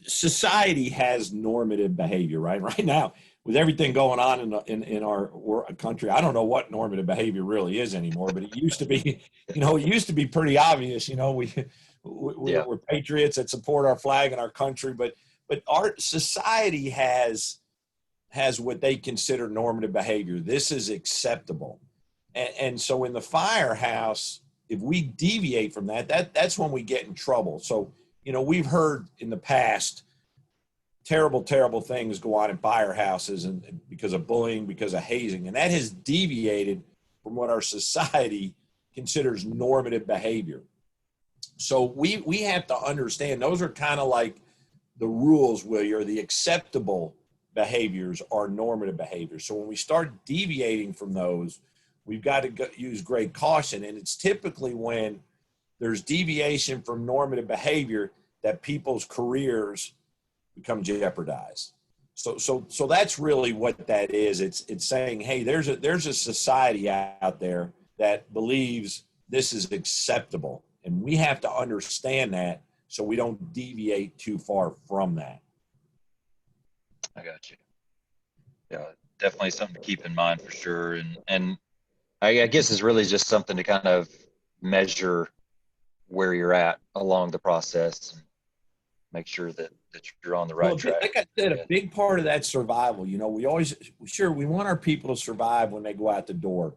society has normative behavior, right? Right now, with everything going on in our country, I don't know what normative behavior really is anymore. But it used to be, it used to be pretty obvious. We're patriots that support our flag and our country, but our society has what they consider normative behavior. This is acceptable, and so in the firehouse, if we deviate from that's when we get in trouble. So we've heard in the past terrible things go on in firehouses, and because of bullying, because of hazing, and that has deviated from what our society considers normative behavior. So we have to understand those are kind of like the rules, or the acceptable behaviors are normative behaviors. So when we start deviating from those, we've got to use great caution. And it's typically when there's deviation from normative behavior that people's careers become jeopardized. So that's really what that is. It's saying, hey, there's a society out there that believes this is acceptable, and we have to understand that so we don't deviate too far from that. I got you. Yeah, definitely something to keep in mind for sure. And I guess it's really just something to kind of measure where you're at along the process and make sure that you're on the right track. Like I said, a big part of that survival, we want our people to survive when they go out the door.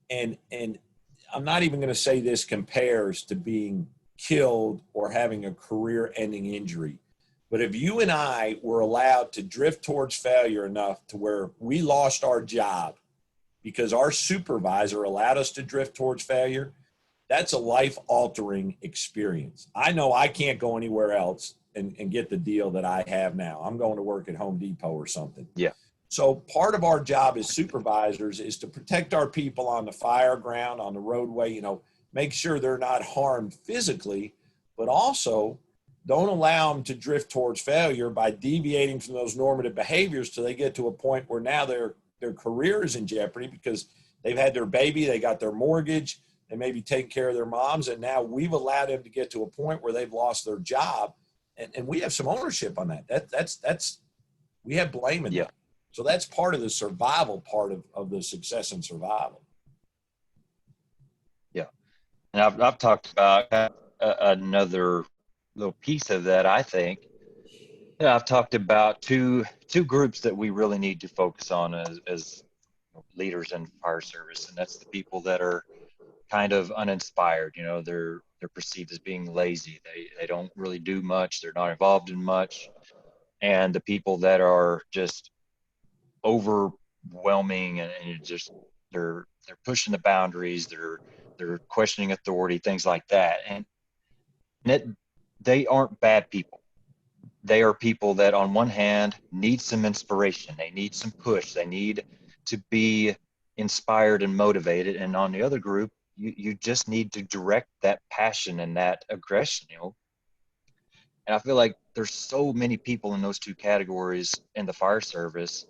And I'm not even going to say this compares to being killed or having a career-ending injury. But if you and I were allowed to drift towards failure enough to where we lost our job because our supervisor allowed us to drift towards failure, that's a life-altering experience. I know I can't go anywhere else and get the deal that I have now. I'm going to work at Home Depot or something. Yeah. So part of our job as supervisors is to protect our people on the fire ground, on the roadway, make sure they're not harmed physically, but also don't allow them to drift towards failure by deviating from those normative behaviors till they get to a point where now their career is in jeopardy because they've had their baby, they got their mortgage, they may be taking care of their moms, and now we've allowed them to get to a point where they've lost their job, and we have some ownership on that. That's we have blame in that. So that's part of the survival part of the success and survival. Yeah. And I've talked about another little piece of that. I think I've talked about two groups that we really need to focus on as leaders in fire service, and that's the people that are kind of uninspired. they're perceived as being lazy. They don't really do much. They're not involved in much. And the people that are just overwhelming and just they're pushing the boundaries, they're questioning authority, things like that. And it, they aren't bad people. They are people that on one hand need some inspiration, they need some push, they need to be inspired and motivated. And on the other group, you just need to direct that passion and that aggression, you know. And I feel like there's so many people in those two categories in the fire service.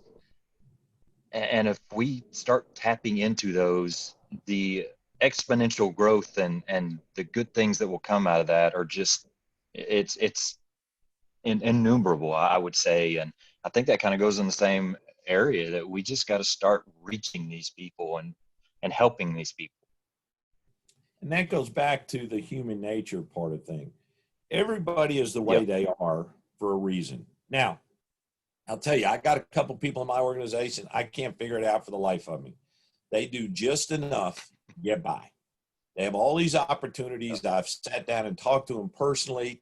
And if we start tapping into those, the exponential growth and the good things that will come out of that are just, it's innumerable, I would say. And I think that kind of goes in the same area, that we just got to start reaching these people and helping these people. And that goes back to the human nature part of thing. Everybody is the way Yep. they are for a reason. Now, I'll tell you, I got a couple people in my organization, I can't figure it out for the life of me. They do just enough to get by. They have all these opportunities. I've sat down and talked to them personally,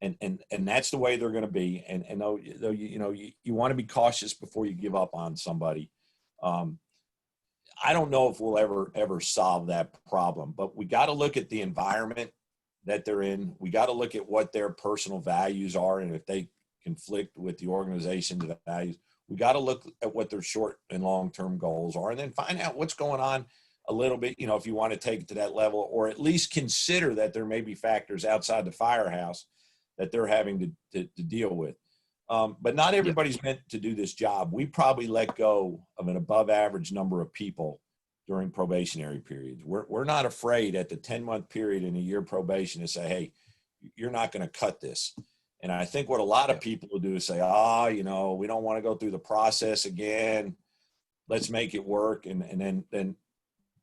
and that's the way they're going to be. And though you want to be cautious before you give up on somebody. I don't know if we'll ever solve that problem, but we got to look at the environment that they're in. We got to look at what their personal values are, and if they conflict with the organization's values, we got to look at what their short and long-term goals are, and then find out what's going on a little bit, you know, if you want to take it to that level, or at least consider that there may be factors outside the firehouse that they're having to deal with. But not everybody's meant to do this job. We probably let go of an above average number of people during probationary periods. We're not afraid at the 10-month period in a year probation to say, hey, you're not going to cut this. And I think what a lot of people will do is say, you know, we don't want to go through the process again. Let's make it work. And then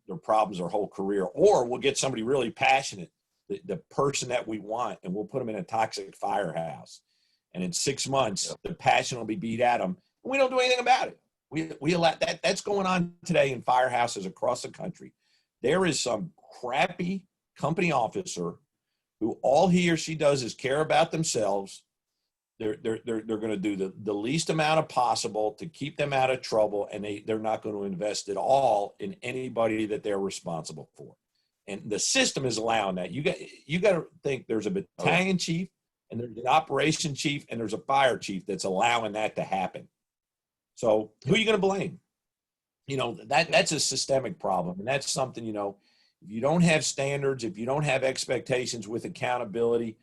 their problems their whole career. Or we'll get somebody really passionate, the person that we want, and we'll put them in a toxic firehouse. And in 6 months, the passion will be beat at them. And we don't do anything about it. We allow that. That's going on today in firehouses across the country. There is some crappy company officer who all he or she does is care about themselves. They're going to do the least amount of possible to keep them out of trouble, and they're not going to invest at all in anybody that they're responsible for. And the system is allowing that. You got to think there's a battalion chief, and there's an operation chief, and there's a fire chief that's allowing that to happen. So who are you going to blame? You know, that's a systemic problem. And that's something, you know, if you don't have standards, if you don't have expectations with accountability,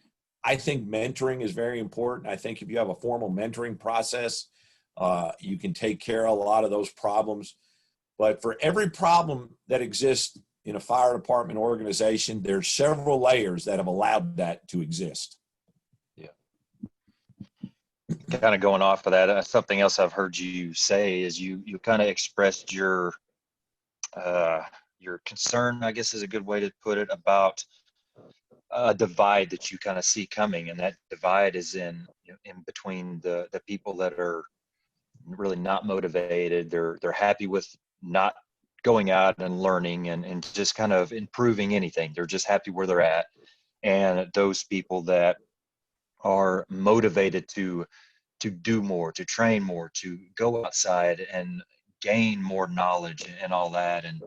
I think mentoring is very important. I think if you have a formal mentoring process, you can take care of a lot of those problems. But for every problem that exists in a fire department organization, there's several layers that have allowed that to exist. Kind of going off of that, something else I've heard you say is you kind of expressed your concern, I guess is a good way to put it, about a divide that you kind of see coming, and that divide is in between the people that are really not motivated. They're happy with not going out and learning and just kind of improving anything. They're just happy where they're at, and those people that are motivated to do more, to train more, to go outside and gain more knowledge and all that. And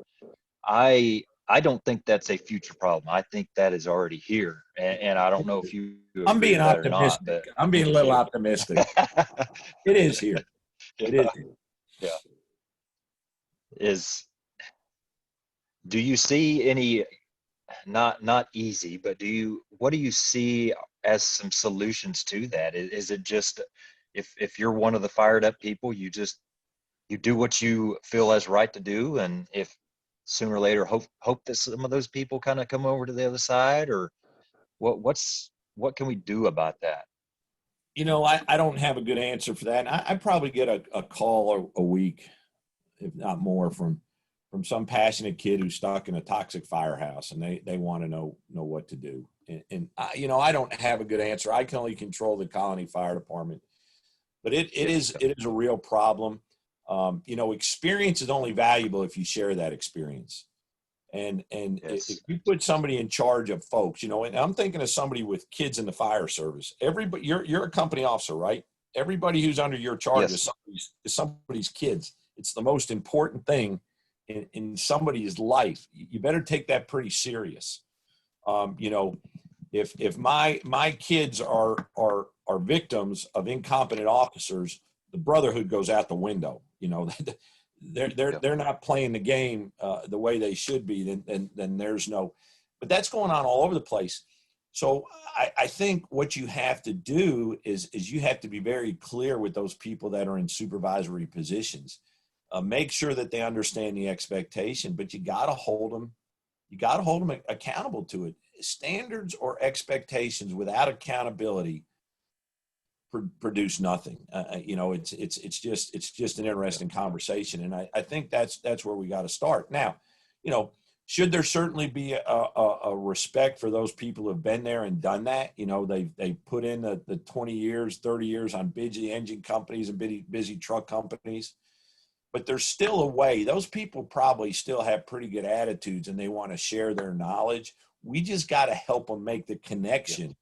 I don't think that's a future problem. I think that is already here. And I don't know if you I'm agree being with that or not, optimistic. but I'm being a little optimistic. It is here. It is here. Yeah. Do you see any, not easy, but what do you see as some solutions to that? Is it just, if you're one of the fired up people, you do what you feel is right to do, and if sooner or later hope that some of those people kind of come over to the other side, or what can we do about that? You know, I don't have a good answer for that. I probably get a call a week, if not more, from some passionate kid who's stuck in a toxic firehouse, and they want to know what to do. And you know, I don't have a good answer. I can only control the Colony Fire Department, but it is a real problem. You know, experience is only valuable if you share that experience. And Yes. if you put somebody in charge of folks, you know, and I'm thinking of somebody with kids in the fire service. Everybody, you're a company officer, right? Everybody who's under your charge Yes. is somebody's kids. It's the most important thing in somebody's life. You better take that pretty serious. You know, if my kids are victims of incompetent officers, the brotherhood goes out the window. You know, they're not playing the game the way they should be. Then there's no. But that's going on all over the place. So I think what you have to do is you have to be very clear with those people that are in supervisory positions. Make sure that they understand the expectation, but you got to hold them. You got to hold them accountable to it. Standards or expectations without accountability produce nothing. You know, it's just an interesting conversation, and I think that's where we got to start. Now, you know, should there certainly be a respect for those people who have been there and done that? You know, they put in the 20 years, 30 years on busy engine companies and busy truck companies. But there's still a way. Those people probably still have pretty good attitudes and they want to share their knowledge. We just got to help them make the connection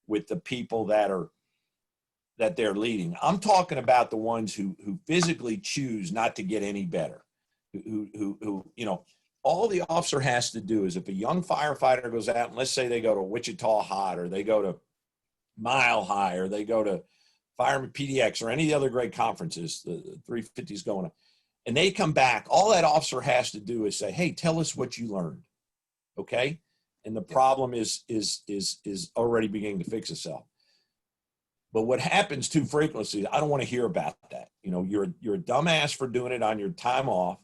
with the people that they're leading. I'm talking about the ones who physically choose not to get any better, who you know, all the officer has to do is if a young firefighter goes out and let's say they go to Wichita Hot or they go to Mile High or they go to Fireman PDX or any of the other great conferences, the 350s going on, and they come back, all that officer has to do is say, hey, tell us what you learned. Okay. And the problem is already beginning to fix itself. But what happens too frequently, I don't want to hear about that. You know, you're a dumbass for doing it on your time off,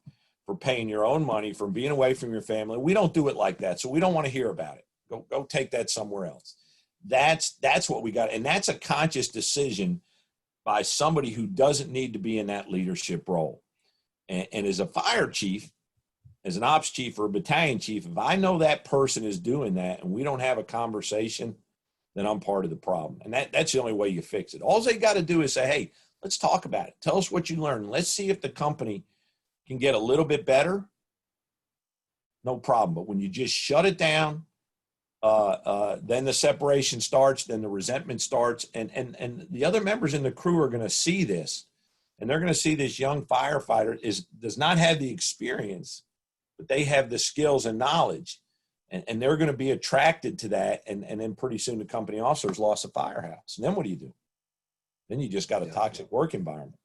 for paying your own money, from being away from your family. We don't do it like that. So we don't want to hear about it. Go take that somewhere else. That's what we got. And that's a conscious decision by somebody who doesn't need to be in that leadership role. And as a fire chief, as an ops chief or a battalion chief, if I know that person is doing that and we don't have a conversation, then I'm part of the problem. And that's the only way you fix it. All they got to do is say, hey, let's talk about it. Tell us what you learned. Let's see if the company can get a little bit better. No problem. But when you just shut it down, then the separation starts, then the resentment starts. And the other members in the crew are going to see this. And they're going to see this young firefighter does not have the experience, but they have the skills and knowledge. And they're going to be attracted to that. And then pretty soon the company officer's lost a firehouse. And then what do? Then you just got a toxic work environment.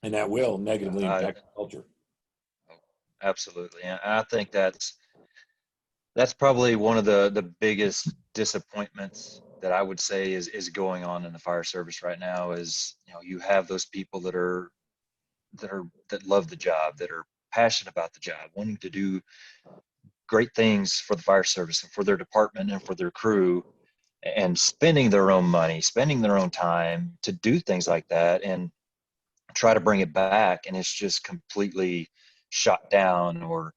And that will negatively impact the culture. Absolutely. And I think that's probably one of the biggest disappointments that I would say is going on in the fire service right now is, you know, you have those people that love the job, that are passionate about the job, wanting to do great things for the fire service and for their department and for their crew, and spending their own money, spending their own time to do things like that and try to bring it back. And it's just completely shot down or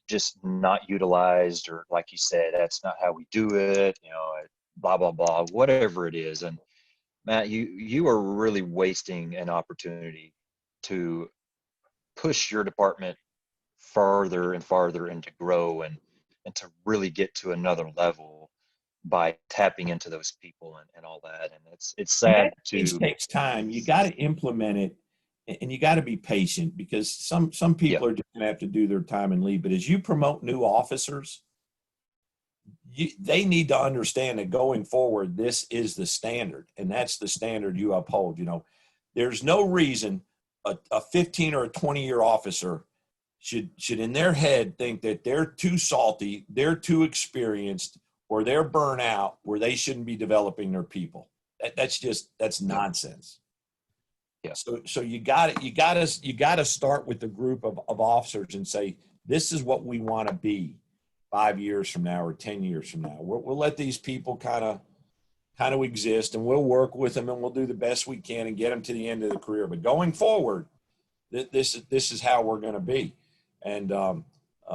just not utilized, or like you said, that's not how we do it, you know, blah, blah, blah, whatever it is. And Matt, you are really wasting an opportunity to push your department farther and farther and to grow and to really get to another level by tapping into those people and all that. And it's sad It takes time. You got to implement it, and you got to be patient, because some people are just going to have to do their time and leave. But as you promote new officers, they need to understand that going forward, this is the standard, and that's the standard you uphold. You know, there's no reason a 15 or a 20-year officer should in their head think that they're too salty, they're too experienced, or they're burnt out where they shouldn't be developing their people. That's nonsense. Yeah. So you got to start with the group of officers and say, this is what we want to be 5 years from now or 10 years from now. We'll let these people kind of exist, and we'll work with them, and we'll do the best we can and get them to the end of the career. But going forward, this is how we're going to be. And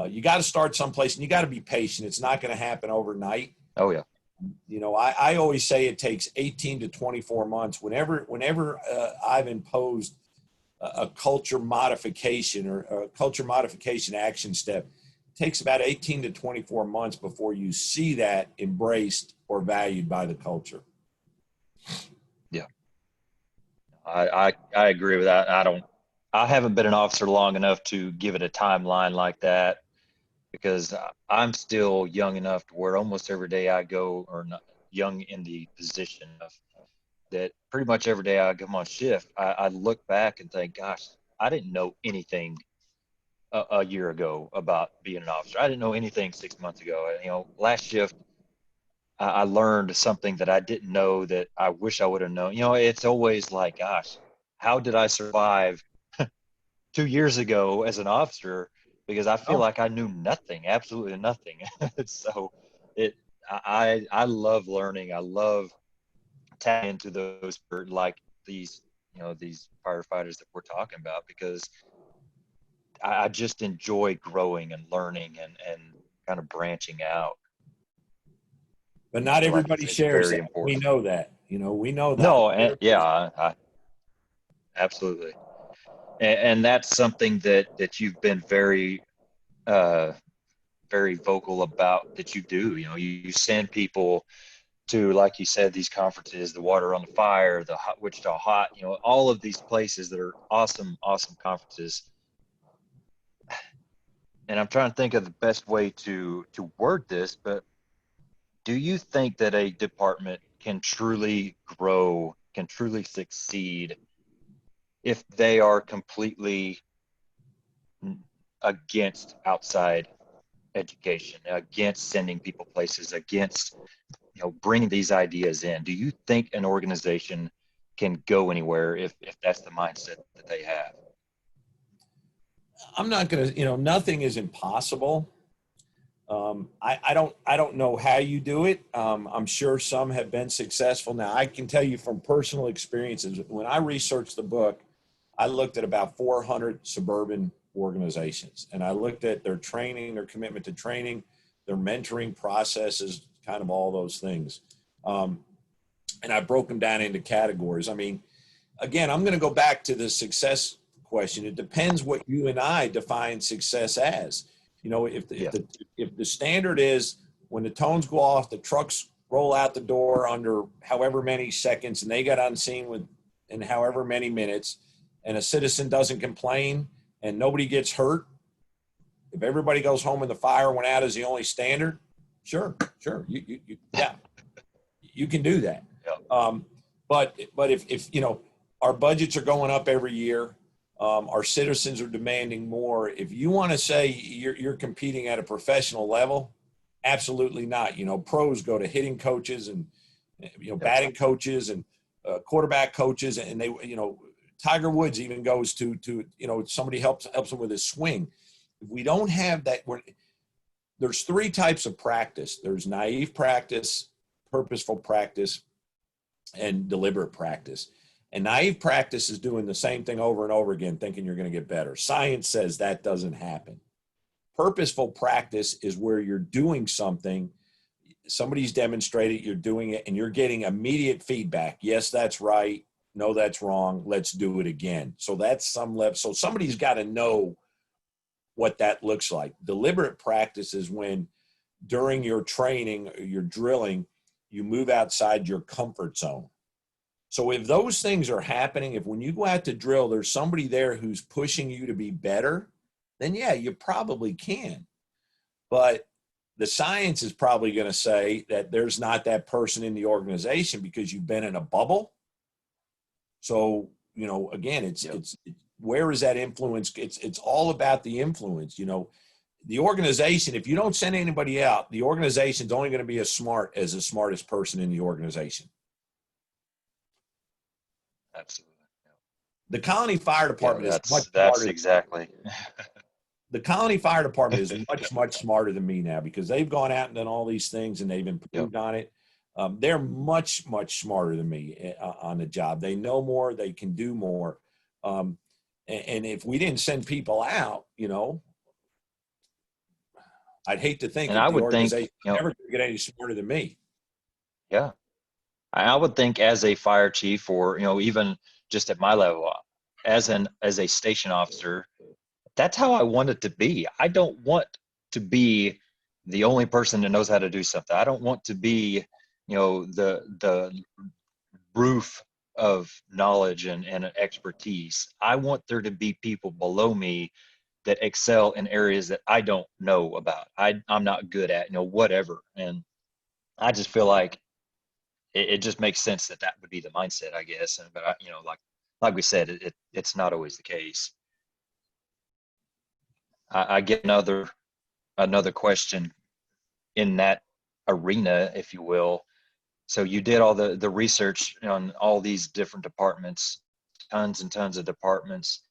you got to start someplace, and you got to be patient. It's not going to happen overnight. Oh yeah. You know, I always say it takes 18 to 24 months. Whenever I've imposed a culture modification or a culture modification action step, it takes about 18 to 24 months before you see that embraced or valued by the culture. Yeah, I agree with that. I haven't been an officer long enough to give it a timeline like that, because I'm still young enough to where almost every day I go, or not young in the position of that, pretty much every day I come on shift, I look back and think, gosh, I didn't know anything a year ago about being an officer. I didn't know anything 6 months ago. You know, last shift, I learned something that I didn't know that I wish I would have known. You know, it's always like, gosh, how did I survive 2 years ago as an officer? Because I feel Oh, like I knew nothing, absolutely nothing. So it, I love learning. I love tapping into those, like these, you know, these firefighters that we're talking about, because I just enjoy growing and learning and kind of branching out. but I not feel like everybody it's shares very that. We important. know that. You know, we know that. No, and yeah, absolutely. And that's something that you've been very, uh, very vocal about that you do. You know, you send people to, like you said, these conferences, the Water on the Fire, the Wichita Hot, you know, all of these places that are awesome, awesome conferences. And I'm trying to think of the best way to word this, but do you think that a department can truly grow, can truly succeed if they are completely against outside education, against sending people places, against, you know, bringing these ideas in? Do you think an organization can go anywhere if that's the mindset that they have? I'm not going to, you know, nothing is impossible. I don't know how you do it. I'm sure some have been successful. Now, I can tell you from personal experiences, when I researched the book, I looked at about 400 suburban organizations, and I looked at their training, their commitment to training, their mentoring processes, kind of all those things. Um, and I broke them down into categories. I mean, again, I'm going to go back to the success question. It depends what you and I define success as. You know, Yeah. if the standard is when the tones go off, the trucks roll out the door under however many seconds, and they got on scene in however many minutes, and a citizen doesn't complain and nobody gets hurt. If everybody goes home and the fire went out as the only standard, sure, yeah, you can do that. Yeah. But if you know, our budgets are going up every year, our citizens are demanding more. If you want to say you're competing at a professional level, absolutely not. You know, pros go to hitting coaches and, you know, batting coaches and quarterback coaches, and they, you know, Tiger Woods even goes to you know, somebody helps him with his swing. If we don't have that, there's three types of practice. There's naive practice, purposeful practice, and deliberate practice. And naive practice is doing the same thing over and over again, thinking you're going to get better. Science says that doesn't happen. Purposeful practice is where you're doing something, somebody's demonstrated, you're doing it, and you're getting immediate feedback. Yes, that's right. No, that's wrong. Let's do it again. So that's some level. So somebody's got to know what that looks like. Deliberate practice is when during your training, your drilling, you move outside your comfort zone. So if those things are happening, if when you go out to drill, there's somebody there who's pushing you to be better, then yeah, you probably can. But the science is probably going to say that there's not that person in the organization because you've been in a bubble. So, you know, again, it's where is that influence? It's all about the influence. You know, the organization, if you don't send anybody out, the organization's only going to be as smart as the smartest person in the organization. Absolutely. The Colony Fire Yeah, Department is much that's smarter. exactly. The Colony Fire Department is much smarter than me now because they've gone out and done all these things and they've improved on it. They're much smarter than me on the job. They know more. They can do more. And if we didn't send people out, you know, I'd hate to think And if I the would think, organization you know, never could get any smarter than me. yeah, I would think as a fire chief, or, you know, even just at my level, as a station officer, that's how I want it to be. I don't want to be the only person that knows how to do something. I don't want to be, the roof of knowledge and expertise. I want there to be people below me that excel in areas that I don't know about. I'm not good at, whatever. And I just feel like it just makes sense that that would be the mindset, I guess. And but like we said, it's not always the case. I get another question in that arena, if you will. So you did all the research on all these different departments, tons and tons of departments.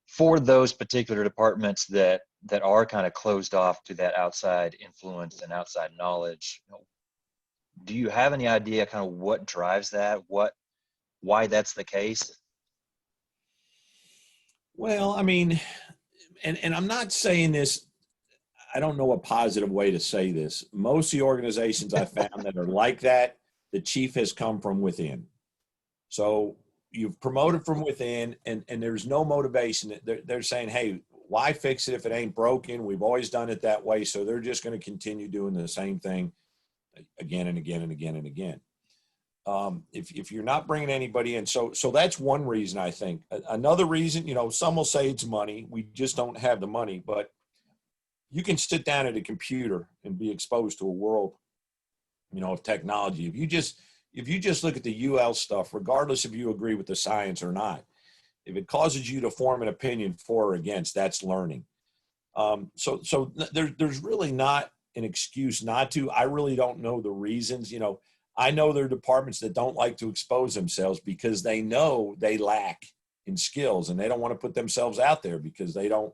For those particular departments that are kind of closed off to that outside influence and outside knowledge, do you have any idea kind of what drives that? Why that's the case? Well, I mean, and I'm not saying this, I don't know a positive way to say this. Most of the organizations I found that are like that, the chief has come from within. So you've promoted from within, and there's no motivation. They're saying, hey, why fix it if it ain't broken? We've always done it that way. So they're just going to continue doing the same thing again and again and again and again. If you're not bringing anybody in, so that's one reason. I think another reason, some will say it's money. We just don't have the money, but you can sit down at a computer and be exposed to a world, of technology. If you just look at the UL stuff, regardless if you agree with the science or not, if it causes you to form an opinion for or against, that's learning. So there's really not an excuse not to. I really don't know the reasons. I know there are departments that don't like to expose themselves because they know they lack in skills, and they don't want to put themselves out there because they don't,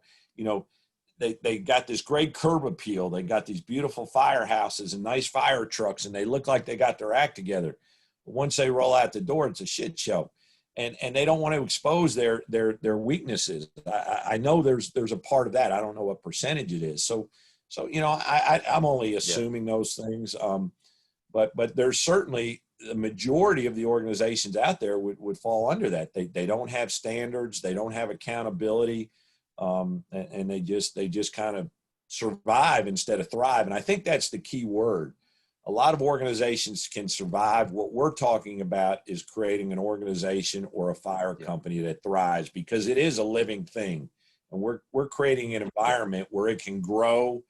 they got this great curb appeal. They got these beautiful firehouses and nice fire trucks, and they look like they got their act together. But once they roll out the door, it's a shit show. And they don't want to expose their weaknesses. I know there's a part of that. I don't know what percentage it is. So I'm only assuming those things. But there's certainly the majority of the organizations out there would fall under that. They don't have standards. They don't have accountability. And they just kind of survive instead of thrive. And I think that's the key word. A lot of organizations can survive. What we're talking about is creating an organization or a fire company that thrives, because it is a living thing. And we're creating an environment where it can grow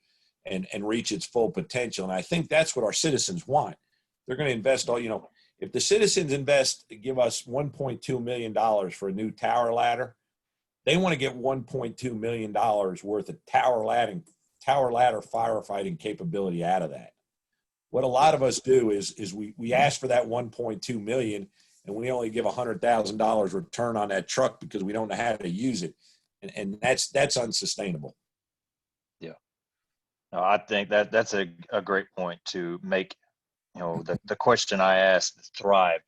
and reach its full potential. And I think that's what our citizens want. They're going to invest if the citizens give us $1.2 million for a new tower ladder, they want to get $1.2 million worth of tower ladder firefighting capability out of that. What a lot of us do is we ask for that 1.2 million, and we only give $100,000 return on that truck because we don't know how to use it. And that's unsustainable. Yeah. No, I think that's a great point to make. The question I asked, thrive,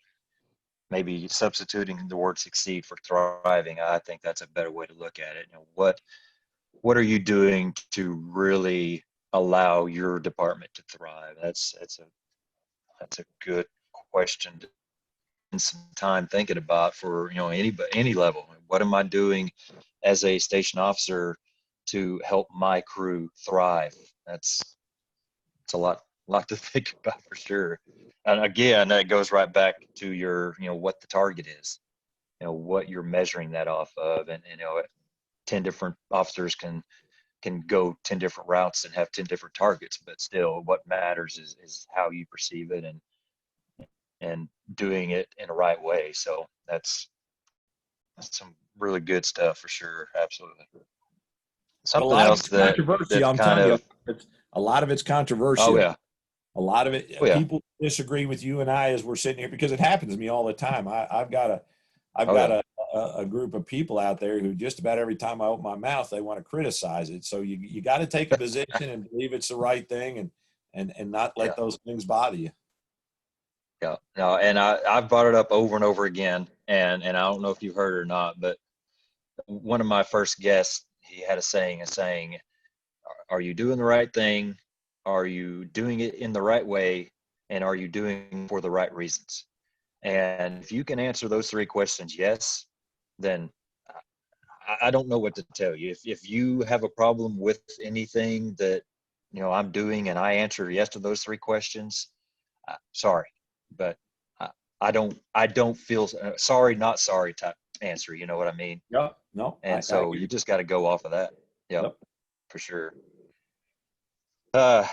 maybe substituting the word succeed for thriving. I think that's a better way to look at it. What are you doing to really allow your department to thrive? That's a good question to spend some time thinking about for any level. What am I doing as a station officer to help my crew thrive? It's a lot to think about for sure. And again, that goes right back to your what the target is, what you're measuring that off of. And 10 different officers can go 10 different routes and have 10 different targets, but still what matters is how you perceive it and doing it in the right way. So that's some really good stuff for sure. Absolutely. But a Something lot of else it's controversial. that I'm kind telling of, you, a lot of it's controversial. oh yeah. A lot of it, Oh yeah. people disagree with you and I as we're sitting here, because it happens to me all the time. I've got a group of people out there who just about every time I open my mouth, they want to criticize it. So you got to take a position and believe it's the right thing, and not let those things bother you. Yeah. No, and I've brought it up over and over again, and I don't know if you've heard it or not, but one of my first guests, he had a saying, are you doing the right thing? Are you doing it in the right way? And are you doing it for the right reasons? And if you can answer those three questions, yes, then I don't know what to tell you. If you have a problem with anything that, I'm doing and I answer yes to those three questions, sorry, but I don't feel sorry, not sorry type answer. You know what I mean? Yep. No, And I so you agree. just got to go off of that. Yep, Yep. for sure. Uh,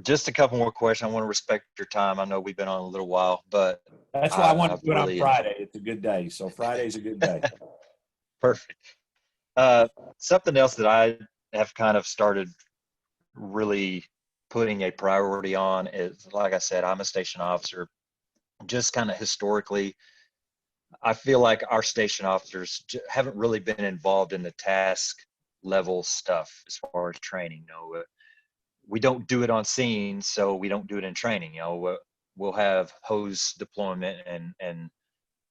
just a couple more questions. I want to respect your time. I know we've been on a little while, but That's why I want to I've do it on really enjoyed. Friday. It's a good day. So Friday's a good day. Perfect. Uh, Something else that I have kind of started really putting a priority on is, like I said, I'm a station officer. Just kind of historically, I feel like our station officers haven't really been involved in the task level stuff as far as training. We don't do it on scene, so we don't do it in training. We'll have hose deployment and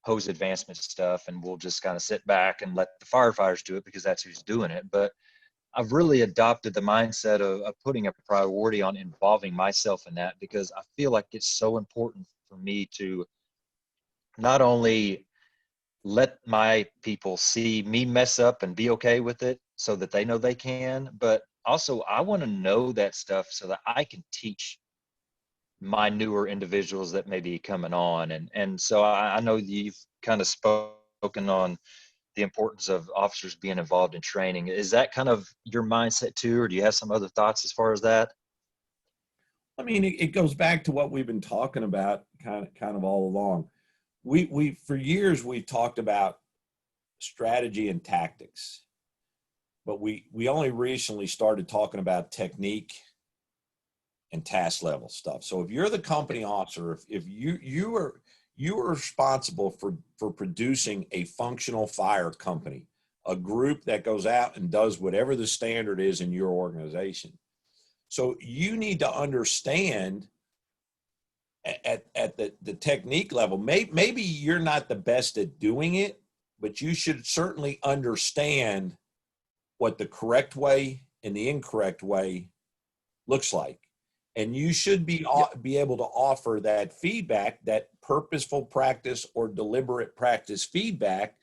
hose advancement stuff, and we'll just kind of sit back and let the firefighters do it because that's who's doing it. But I've really adopted the mindset of putting a priority on involving myself in that, because I feel like it's so important for me to not only let my people see me mess up and be okay with it so that they know they can, but also I want to know that stuff so that I can teach my newer individuals that may be coming on. And so I know you've kind of spoken on the importance of officers being involved in training. Is that kind of your mindset too, or do you have some other thoughts as far as that? I mean, it goes back to what we've been talking about kind of all along. We for years we've talked about strategy and tactics, but we only recently started talking about technique and task level stuff. So if you're the company officer, if you are responsible for producing a functional fire company, a group that goes out and does whatever the standard is in your organization. So you need to understand at the technique level. Maybe you're not the best at doing it, but you should certainly understand what the correct way and the incorrect way looks like. And you should be able to offer that feedback, that purposeful practice or deliberate practice feedback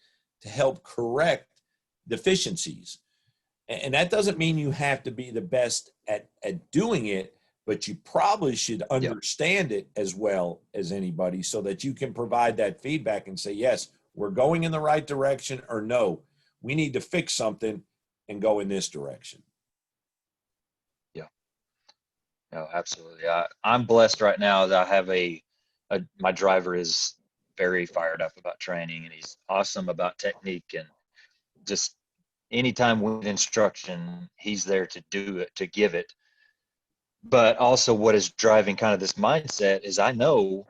to help correct deficiencies. And that doesn't mean you have to be the best at doing it, but you probably should Yep. understand it as well as anybody so that you can provide that feedback and say, yes, we're going in the right direction, or no, we need to fix something and go in this direction. Yeah. No, absolutely. I'm blessed right now that I have my driver is very fired up about training, and he's awesome about technique, and just anytime with instruction, he's there to do it, to give it. But also what is driving kind of this mindset is I know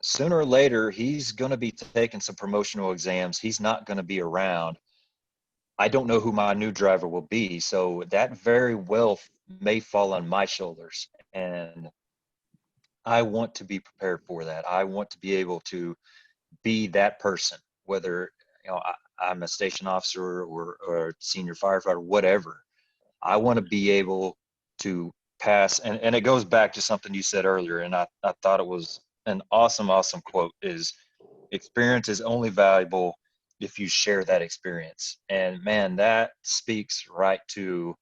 sooner or later he's going to be taking some promotional exams. He's not going to be around. I don't know who my new driver will be. So that very well may fall on my shoulders. And I want to be prepared for that. I want to be able to be that person, whether I'm a station officer or senior firefighter, whatever. I want to be able to pass. And it goes back to something you said earlier. And I thought it was an awesome quote is experience is only valuable if you share that experience. And man, that speaks right to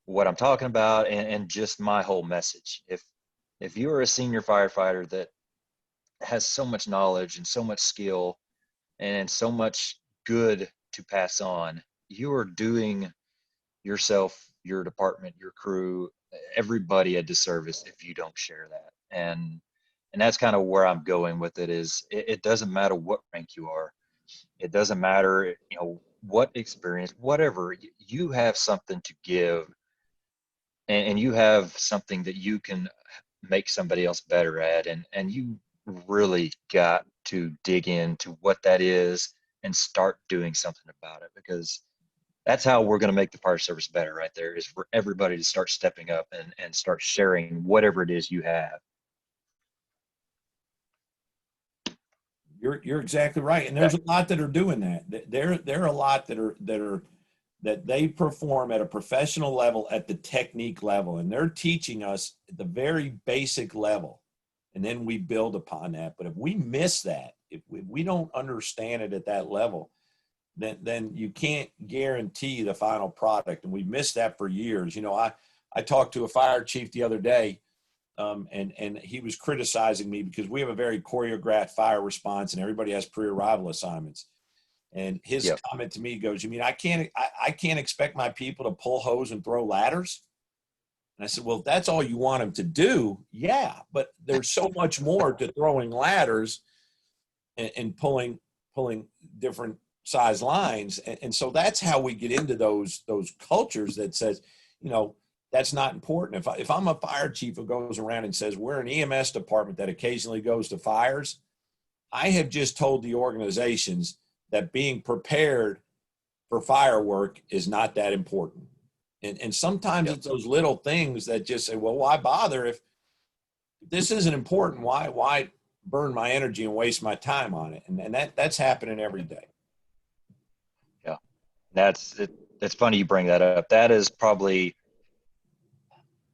what I'm talking about and just my whole message. If you are a senior firefighter that has so much knowledge and so much skill and so much good to pass on, you are doing yourself, your department, your crew, everybody a disservice if you don't share that. And that's kind of where I'm going with it is it doesn't matter what rank you are. It doesn't matter, what experience, whatever, you have something to give, and you have something that you can make somebody else better at. And you really got to dig into what that is and start doing something about it, because that's how we're going to make the fire service better right there, is for everybody to start stepping up and start sharing whatever it is you have. You're exactly right, and there's a lot that are doing that. There are a lot that they perform at a professional level, at the technique level, and they're teaching us at the very basic level, and then we build upon that. But if we miss that, if we don't understand it at that level, then you can't guarantee the final product. And we've missed that for years. You know, I talked to a fire chief the other day, and he was criticizing me because we have a very choreographed fire response and everybody has pre-arrival assignments. And his Yep. comment to me goes, "You mean I can't expect my people to pull hose and throw ladders?" And I said, "Well, if that's all you want them to do, yeah, but there's so much more to throwing ladders and pulling different size lines." And so that's how we get into those cultures that says, you know, that's not important. If I'm a fire chief who goes around and says we're an EMS department that occasionally goes to fires, I have just told the organizations that being prepared for firework is not that important. And sometimes Yep. it's those little things that just say, well, why bother if this isn't important? Why burn my energy and waste my time on it? And that's happening every day. Yeah. That's it. It's funny you bring that up. That is probably,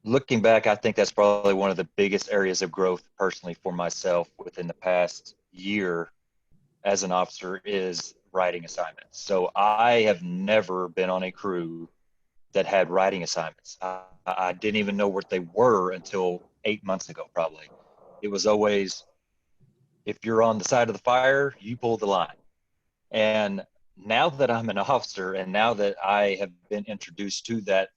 looking back, I think that's probably one of the biggest areas of growth personally for myself within the past year as an officer is writing assignments. So I have never been on a crew that had writing assignments. I didn't even know what they were until 8 months ago, probably. It was always, if you're on the side of the fire, you pull the line. And now that I'm an officer and now that I have been introduced to that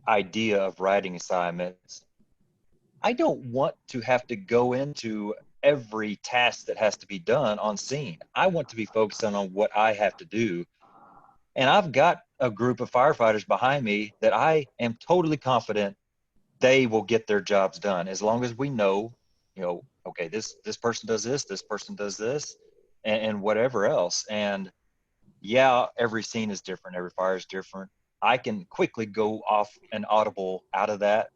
idea of writing assignments, I don't want to have to go into every task that has to be done on scene. I want to be focused on what I have to do. And I've got a group of firefighters behind me that I am totally confident they will get their jobs done as long as we know, okay, this person does this person does this, and whatever else. And yeah, every scene is different, every fire is different. I can quickly go off an audible out of that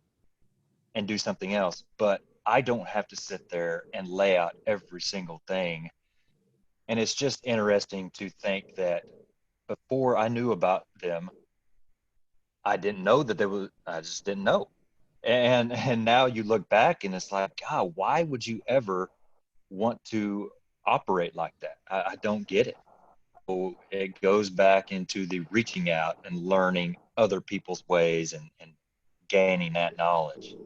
and do something else, but I don't have to sit there and lay out every single thing. And it's just interesting to think that before I knew about them, I didn't know that I just didn't know. And now you look back and it's like, God, why would you ever want to operate like that? I don't get it. So it goes back into the reaching out and learning other people's ways and gaining that knowledge.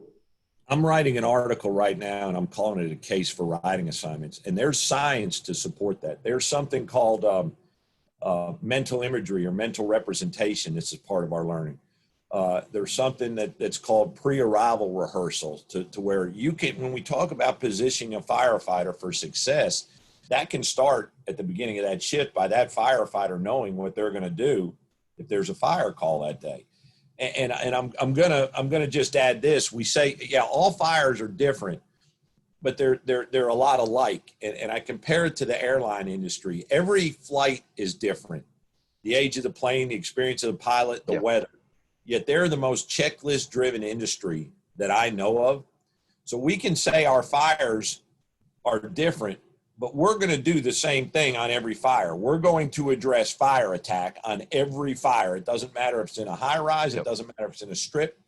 I'm writing an article right now and I'm calling it a case for writing assignments. And there's science to support that. There's something called mental imagery or mental representation. This is part of our learning. There's something that's called pre-arrival rehearsal to where you can, when we talk about positioning a firefighter for success, that can start at the beginning of that shift by that firefighter knowing what they're going to do if there's a fire call that day. And I'm gonna just add this. We say, yeah, all fires are different, but they're a lot alike. And I compare it to the airline industry. Every flight is different. The age of the plane, the experience of the pilot, the weather. Yet they're the most checklist-driven industry that I know of. So we can say our fires are different, but we're going to do the same thing on every fire. We're going to address fire attack on every fire. It doesn't matter if it's in a high rise. It doesn't matter if it's in a strip.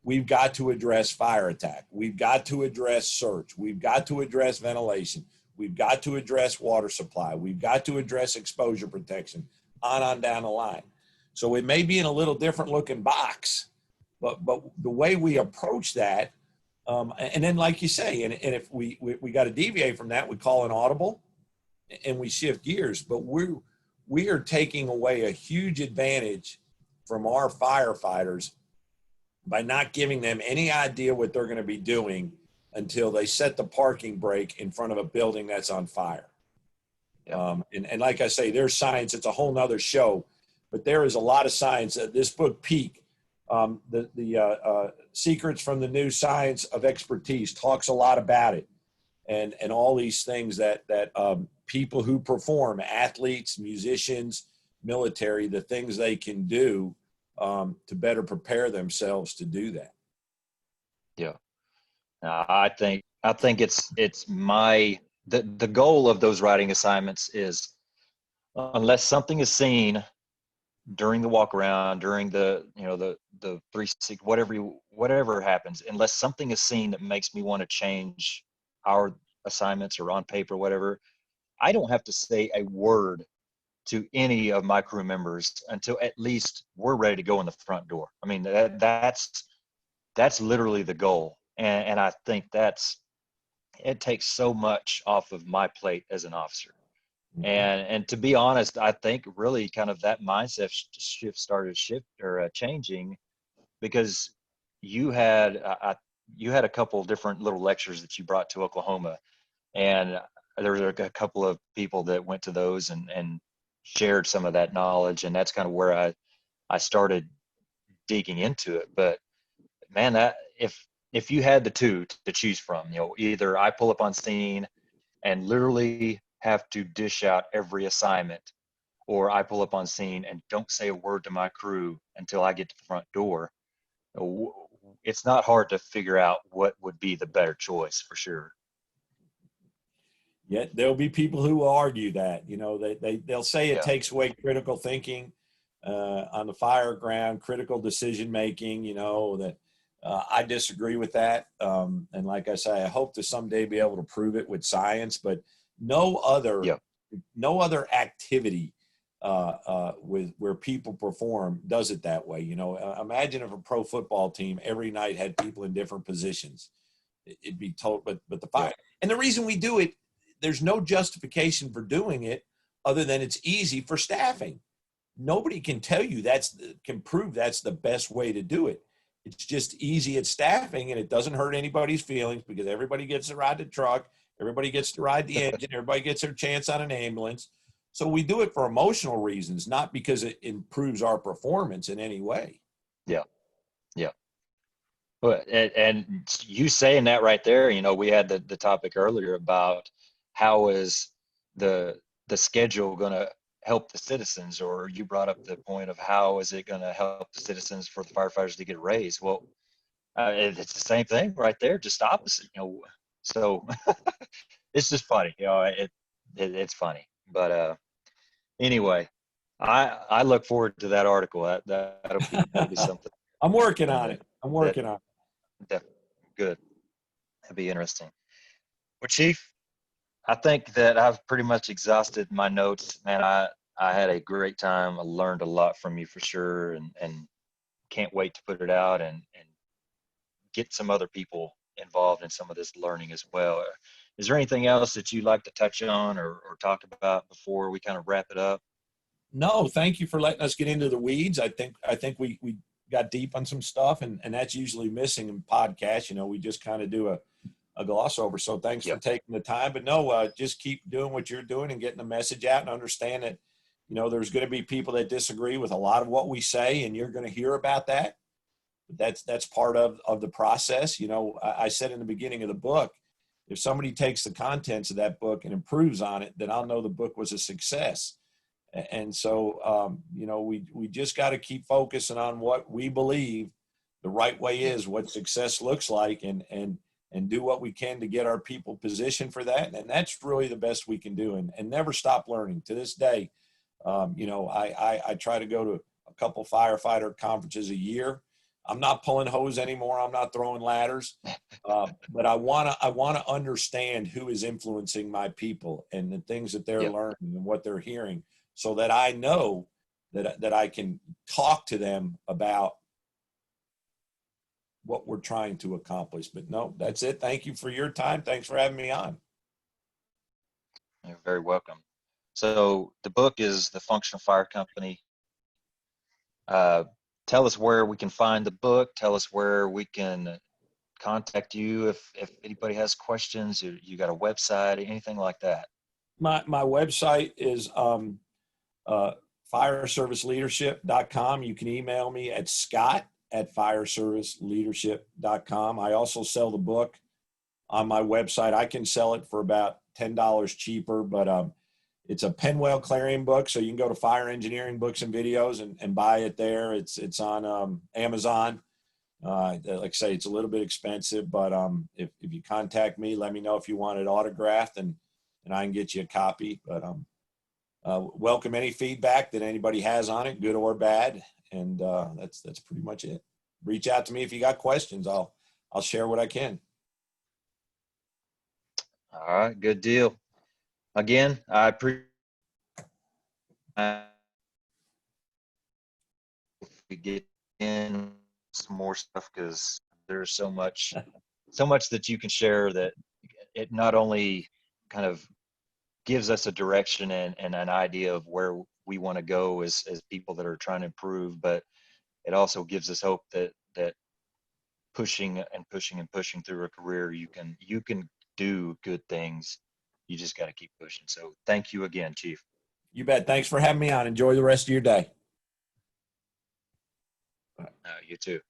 We've got to address fire attack. We've got to address search. We've got to address ventilation. We've got to address water supply. We've got to address exposure protection, on down the line. So it may be in a little different looking box, but the way we approach that, and then like you say, and if we got to deviate from that, we call an audible and we shift gears. But we are taking away a huge advantage from our firefighters by not giving them any idea what they're going to be doing until they set the parking brake in front of a building that's on fire. And like I say, there's science. It's a whole nother show, but there is a lot of science. This book, Peak, the Secrets from the New Science of Expertise, talks a lot about it, and all these things that people who perform, athletes, musicians, military, the things they can do to better prepare themselves to do that. Yeah, I think it's the goal of those writing assignments is, unless something is seen during the walk around, during the 360, whatever happens, unless something is seen that makes me want to change our assignments or on paper, whatever, I don't have to say a word to any of my crew members until at least we're ready to go in the front door. I mean, that's literally the goal. And I think it takes so much off of my plate as an officer. And to be honest, I think really kind of that mindset shift started changing, because you had a couple different little lectures that you brought to Oklahoma, and there were a couple of people that went to those and shared some of that knowledge, and that's kind of where I started digging into it. But man, that if you had the two to choose from, either I pull up on scene and literally have to dish out every assignment, or I pull up on scene and don't say a word to my crew until I get to the front door, it's not hard to figure out what would be the better choice for sure. Yet there'll be people who will argue that, they'll say it takes away critical thinking on the fire ground, critical decision making, that I disagree with that. And like I say, I hope to someday be able to prove it with science, but no other activity with where people perform does it that way. Imagine if a pro football team every night had people in different positions. It'd be total, but the fire. And the reason we do it, there's no justification for doing it other than it's easy for staffing. Nobody can tell you can prove that's the best way to do it. It's just easy at staffing, and it doesn't hurt anybody's feelings because everybody gets to ride the truck, everybody gets to ride the engine, everybody gets their chance on an ambulance. So we do it for emotional reasons, not because it improves our performance in any way. Yeah. But and you saying that right there, we had the topic earlier about how is the schedule going to help the citizens, or you brought up the point of how is it going to help the citizens for the firefighters to get a raise. Well, it's the same thing right there, just opposite. So it's just funny. It's funny. But anyway, I look forward to that article. That'll be something. I'm working on it. Good. That'd be interesting. Well, Chief, I think that I've pretty much exhausted my notes, man. I had a great time. I learned a lot from you for sure, and can't wait to put it out and get some other people involved in some of this learning as well. Is there anything else that you'd like to touch on or talk about before we kind of wrap it up? No, thank you for letting us get into the weeds. I think we got deep on some stuff, and that's usually missing in podcasts. We just kind of do a gloss over. So thanks for taking the time. But no, just keep doing what you're doing and getting the message out, and understand that, there's going to be people that disagree with a lot of what we say, and you're going to hear about that. But that's part of the process. I said in the beginning of the book, if somebody takes the contents of that book and improves on it, then I'll know the book was a success. And so, we just got to keep focusing on what we believe the right way is, what success looks like, and do what we can to get our people positioned for that. And that's really the best we can do, and never stop learning. To this day, I try to go to a couple firefighter conferences a year. I'm not pulling hose anymore. I'm not throwing ladders, but I want to understand who is influencing my people and the things that they're learning and what they're hearing, so that I know that I can talk to them about what we're trying to accomplish. But no, that's it. Thank you for your time. Thanks for having me on. You're very welcome. So the book is The Functional Fire Company. Tell us where we can find the book. Tell us where we can contact you if anybody has questions. You got a website, anything like that? My website is fireserviceleadership.com. You can email me at scott@fireserviceleadership.com. I also sell the book on my website. I can sell it for about $10 cheaper, but it's a Penwell Clarion book, so you can go to Fire Engineering Books and Videos and buy it there. It's on Amazon. Like I say, it's a little bit expensive, but if you contact me, let me know if you want it autographed, and I can get you a copy. But welcome any feedback that anybody has on it, good or bad, and that's pretty much it. Reach out to me if you got questions. I'll share what I can. All right, good deal. Again, I appreciate we get in some more stuff, because there's so much that you can share, that it not only kind of gives us a direction and an idea of where we want to go as people that are trying to improve, but it also gives us hope that pushing and pushing and pushing through a career, you can do good things. You just got to keep pushing. So thank you again, Chief. You bet. Thanks for having me on. Enjoy the rest of your day. You too.